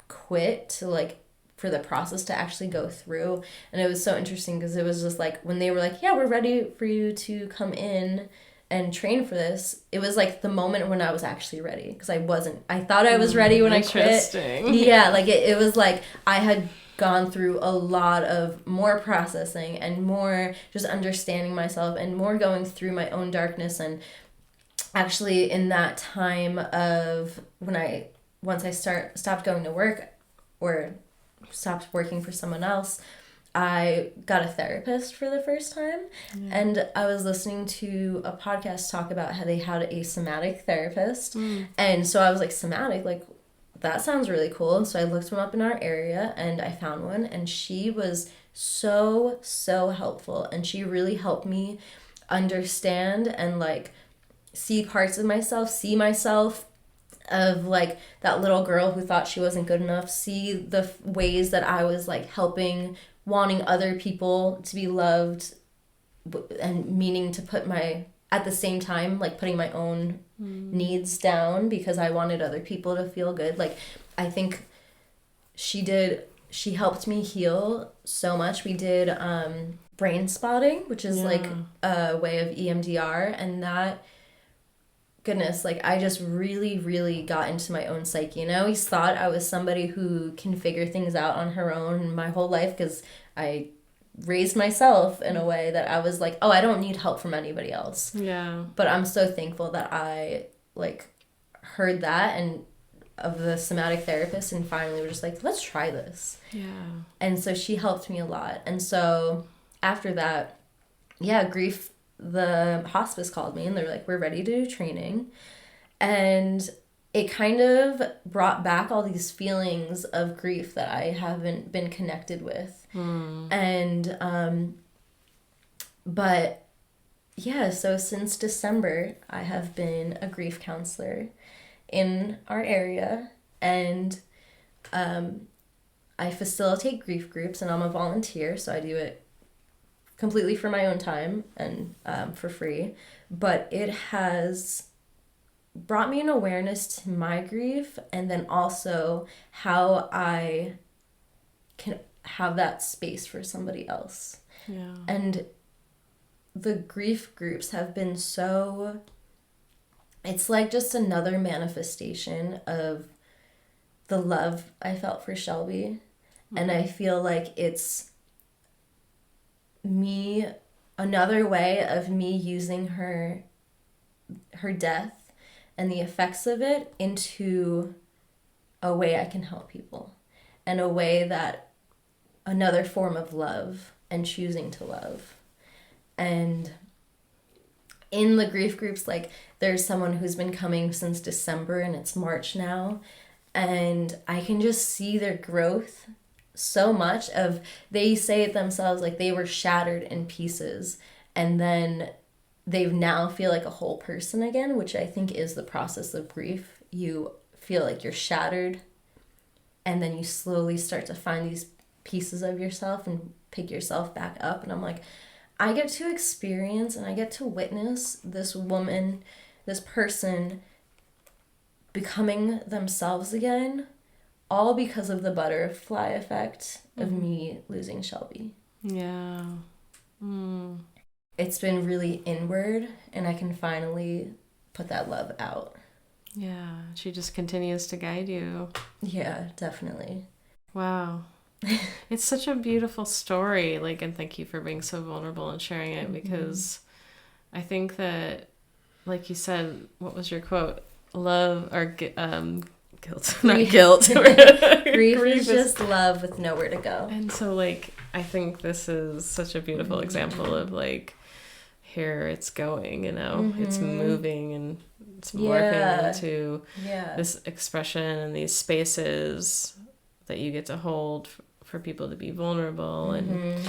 quit to, like, for the process to actually go through. And it was so interesting because it was just like when they were like, yeah, we're ready for you to come in and train for this, it was like the moment when I was actually ready, because I thought I was ready when I quit. Yeah, like it was like I had gone through a lot of more processing and more just understanding myself and more going through my own darkness. And actually in that time of once I stopped going to work or stopped working for someone else, I got a therapist for the first time. Yeah. And I was listening to a podcast talk about how they had a somatic therapist. And so I was like, somatic, like, that sounds really cool. So I looked them up in our area and I found one, and she was so helpful, and she really helped me understand and, like, see parts of myself, see myself of, like, that little girl who thought she wasn't good enough, see the ways that I was, like, helping, wanting other people to be loved, and meaning to put at the same time, like, putting my own needs down because I wanted other people to feel good. Like, I think she helped me heal so much. We did brain spotting, which is like a way of EMDR, and that, goodness, like, I just really got into my own psyche. I always thought I was somebody who can figure things out on her own my whole life because I raised myself in a way that I was like, oh, I don't need help from anybody else. Yeah. But I'm so thankful that I, like, heard that and of the somatic therapist, and finally were just like, let's try this. Yeah. And so she helped me a lot. And so after that, grief, the hospice called me and they're like, we're ready to do training. And it kind of brought back all these feelings of grief that I haven't been connected with. And but yeah, so since December I have been a grief counselor in our area, and I facilitate grief groups, and I'm a volunteer, so I do it completely for my own time and for free. But it has brought me an awareness to my grief, and then also how I can have that space for somebody else. Yeah. And the grief groups have been so, it's like just another manifestation of the love I felt for Shelby. And I feel like it's me, another way of me using her death and the effects of it into a way I can help people, and a way that another form of love and choosing to love. And in the grief groups, like, there's someone who's been coming since December and it's March now, and I can just see their growth so much. Of, they say it themselves, like, they were shattered in pieces and then they now feel like a whole person again, which I think is the process of grief. You feel like you're shattered, and then you slowly start to find these pieces of yourself and pick yourself back up. And I'm like, I get to experience and I get to witness this woman, this person becoming themselves again, all because of the butterfly effect of me losing Shelby. Yeah. It's been really inward, and I can finally put that love out. Yeah, she just continues to guide you. Yeah, definitely. Wow. It's such a beautiful story, like, and thank you for being so vulnerable and sharing it, because I think that, like you said, what was your quote? Love, or guilt, not guilt. Grief is just love with nowhere to go. And so, like, I think this is such a beautiful example of, like, here it's going, it's moving and it's morphing into this expression and these spaces that you get to hold for people to be vulnerable. And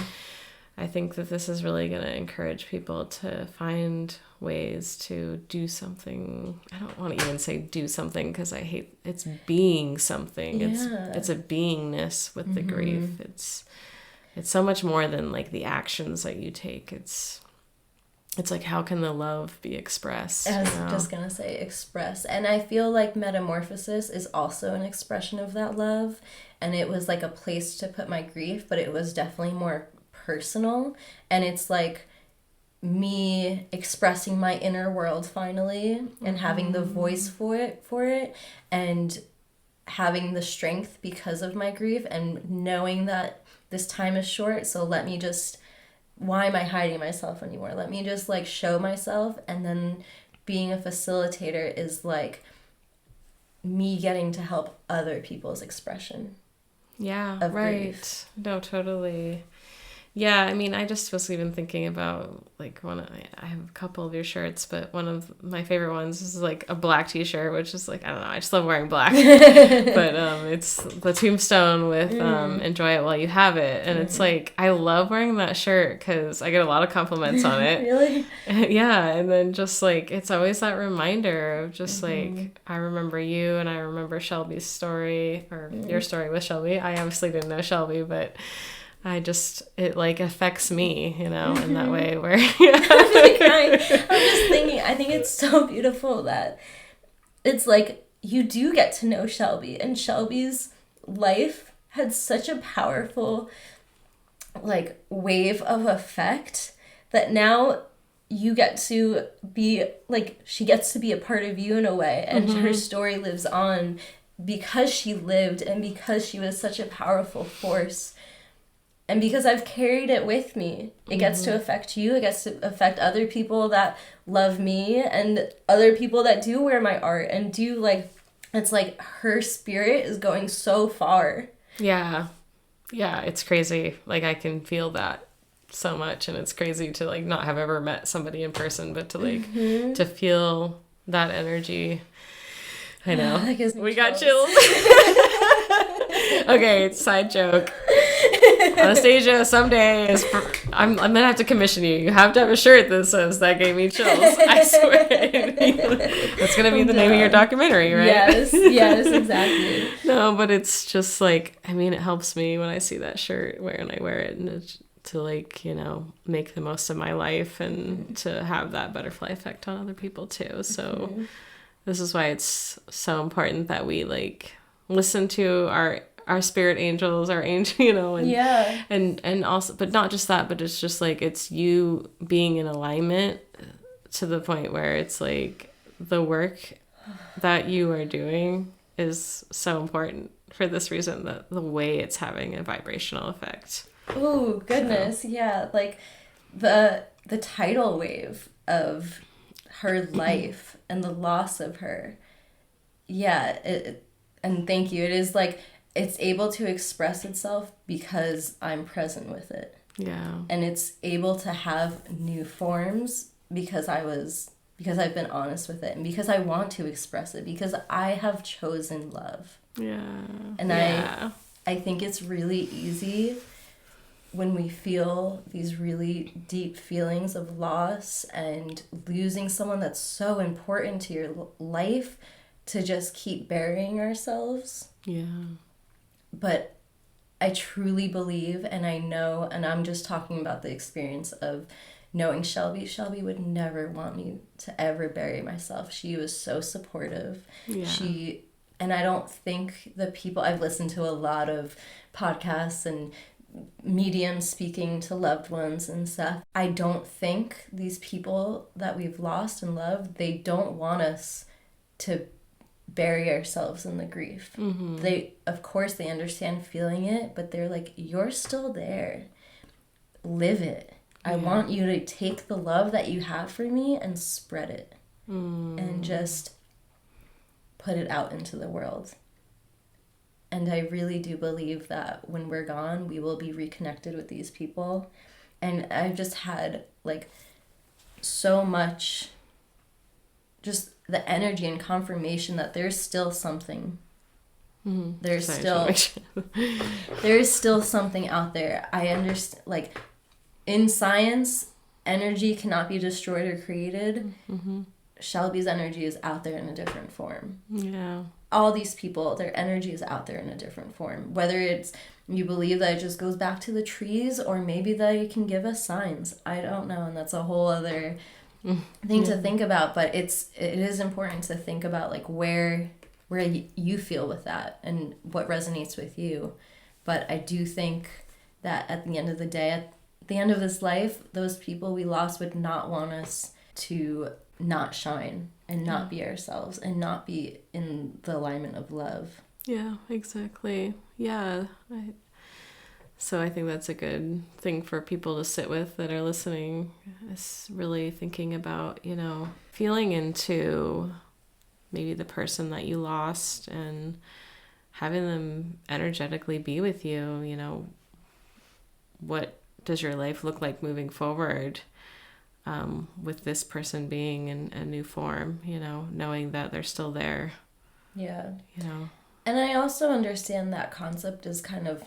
I think that this is really going to encourage people to find ways to do something. I don't want to even say do something, because I hate it's being something. It's a beingness with the grief. It's so much more than like the actions that you take. It's like, how can the love be expressed? I was just gonna say express. And I feel like Metamorphosis is also an expression of that love. And it was like a place to put my grief, but it was definitely more personal. And it's like me expressing my inner world finally, and having the voice for it, and having the strength because of my grief, and knowing that this time is short, so let me just, why am I hiding myself anymore? Let me just like show myself. And then being a facilitator is like me getting to help other people's expression. Yeah, of right. grief. No, totally. Yeah, I mean, I just was even thinking about, like, I have a couple of your shirts, but one of my favorite ones is, like, a black t-shirt, which is, like, I don't know, I just love wearing black. But it's the tombstone with enjoy it while you have it. And it's, like, I love wearing that shirt because I get a lot of compliments on it. Really? Yeah, and then just, like, it's always that reminder of just, like, I remember you, and I remember Shelby's story, or your story with Shelby. I obviously didn't know Shelby, but it like affects me, in that way where I'm just thinking, I think it's so beautiful that it's like you do get to know Shelby, and Shelby's life had such a powerful like wave of effect that now you get to be like, she gets to be a part of you in a way, and her story lives on because she lived, and because she was such a powerful force. And because I've carried it with me, it gets to affect you. It gets to affect other people that love me, and other people that do wear my art and do, like, it's like her spirit is going so far. Yeah. Yeah, it's crazy. Like, I can feel that so much, and it's crazy to, like, not have ever met somebody in person, but to, like, to feel that energy. I know. We got chills. Okay, side joke. Anastasia, someday I'm gonna have to commission you. You have to have a shirt that says "That gave me chills." I swear. That's gonna be the name of your documentary, right? Yes, exactly. No, but it's just like, I mean, it helps me when I see that shirt when I wear it, and it's to, like, make the most of my life, and to have that butterfly effect on other people too. So this is why it's so important that we, like, listen to our spirit angels, our angel, and also, but not just that, but it's just like, it's you being in alignment to the point where it's like the work that you are doing is so important for this reason, that the way it's having a vibrational effect. Oh goodness. So. Yeah, like the tidal wave of her life and the loss of her. Yeah, and thank you. It is like, it's able to express itself because I'm present with it. Yeah. And it's able to have new forms because I've been honest with it, and because I want to express it, because I have chosen love. Yeah. And I think it's really easy when we feel these really deep feelings of loss and losing someone that's so important to your life, to just keep burying ourselves. Yeah. But I truly believe, and I know, and I'm just talking about the experience of knowing Shelby. Shelby would never want me to ever bury myself. She was so supportive. Yeah. And I don't think the people, I've listened to a lot of podcasts and mediums speaking to loved ones and stuff. I don't think these people that we've lost and loved, they don't want us to bury ourselves in the grief. They, of course, they understand feeling it, but they're like, you're still there. Live it. I want you to take the love that you have for me and spread it. And just put it out into the world. And I really do believe that when we're gone, we will be reconnected with these people. And I've just had, like, so much, just the energy and confirmation that there's still something. There's still something out there. I understand, like, in science, energy cannot be destroyed or created. Shelby's energy is out there in a different form. Yeah. All these people, their energy is out there in a different form. Whether it's you believe that it just goes back to the trees, or maybe that it can give us signs. I don't know, and that's a whole other thing to think about. But it is important to think about, like, where you feel with that and what resonates with you. But I do think that at the end of the day, at the end of this life, those people we lost would not want us to not shine and not be ourselves and not be in the alignment of love. Yeah, exactly. Yeah. So I think that's a good thing for people to sit with that are listening, is really thinking about, feeling into maybe the person that you lost and having them energetically be with you. What does your life look like moving forward, with this person being in a new form, knowing that they're still there. Yeah. And I also understand that concept is kind of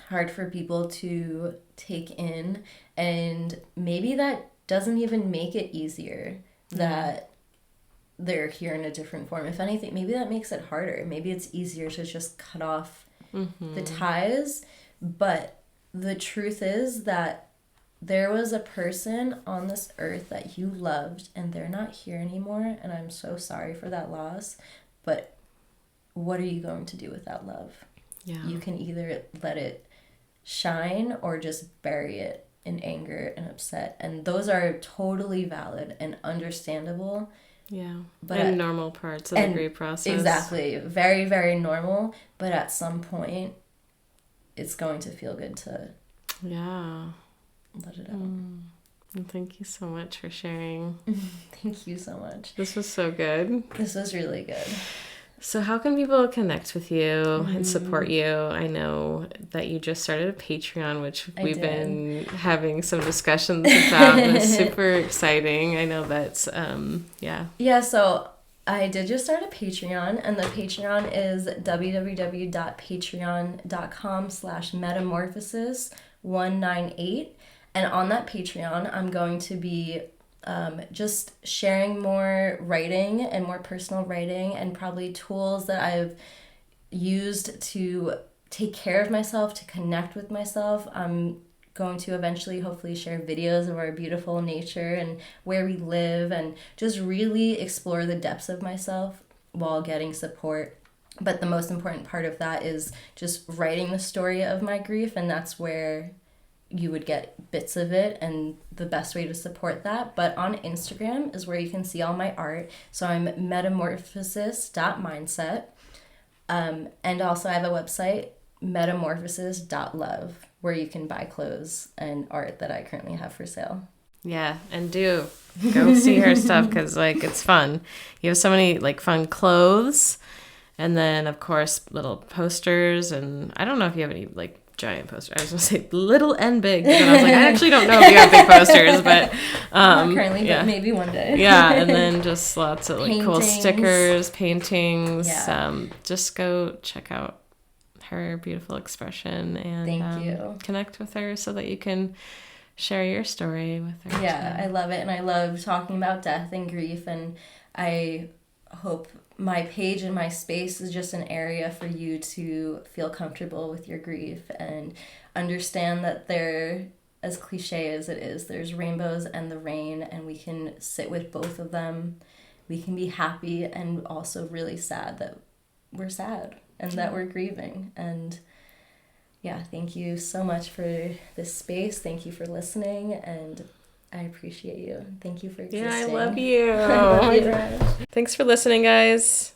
hard for people to take in, and maybe that doesn't even make it easier that they're here in a different form. If anything, maybe that makes it harder. Maybe it's easier to just cut off the ties. But the truth is that there was a person on this earth that you loved, and they're not here anymore, and I'm so sorry for that loss. But what are you going to do with that love? Yeah. You can either let it shine or just bury it in anger and upset. And those are totally valid and understandable. Yeah. And normal parts of the grief process. Exactly. Very, very normal. But at some point, it's going to feel good to let it out. And thank you so much for sharing. Thank you so much. This was so good. This was really good. So how can people connect with you and support you? I know that you just started a Patreon, which we've been having some discussions about. And it's super exciting. I know that's, Yeah, so I did just start a Patreon, and the Patreon is www.patreon.com/metamorphosis198. And on that Patreon, I'm going to be just sharing more writing and more personal writing, and probably tools that I've used to take care of myself, to connect with myself. I'm going to eventually hopefully share videos of our beautiful nature and where we live, and just really explore the depths of myself while getting support. But the most important part of that is just writing the story of my grief, and that's where you would get bits of it, and the best way to support that. But on Instagram is where you can see all my art. So I'm metamorphosis.mindset. And also I have a website, metamorphosis.love, where you can buy clothes and art that I currently have for sale. Yeah, and do go see her stuff, because it's fun. You have so many fun clothes, and then of course little posters, and I don't know if you have any giant posters. I was gonna say little and big, but I was like, I actually don't know if you have big posters, but not currently, but maybe one day. Yeah, and then just lots of cool stickers, paintings. Just go check out her beautiful expression and connect with her so that you can share your story with her. Yeah, too. I love it, and I love talking about death and grief, and I hope my page and my space is just an area for you to feel comfortable with your grief and understand that there, as cliche as it is, there's rainbows and the rain, and we can sit with both of them. We can be happy and also really sad that we're sad and that we're grieving. And yeah, thank you so much for this space. Thank you for listening, and I appreciate you. Thank you for existing. Yeah, I love you. I love you. Thanks for listening, guys.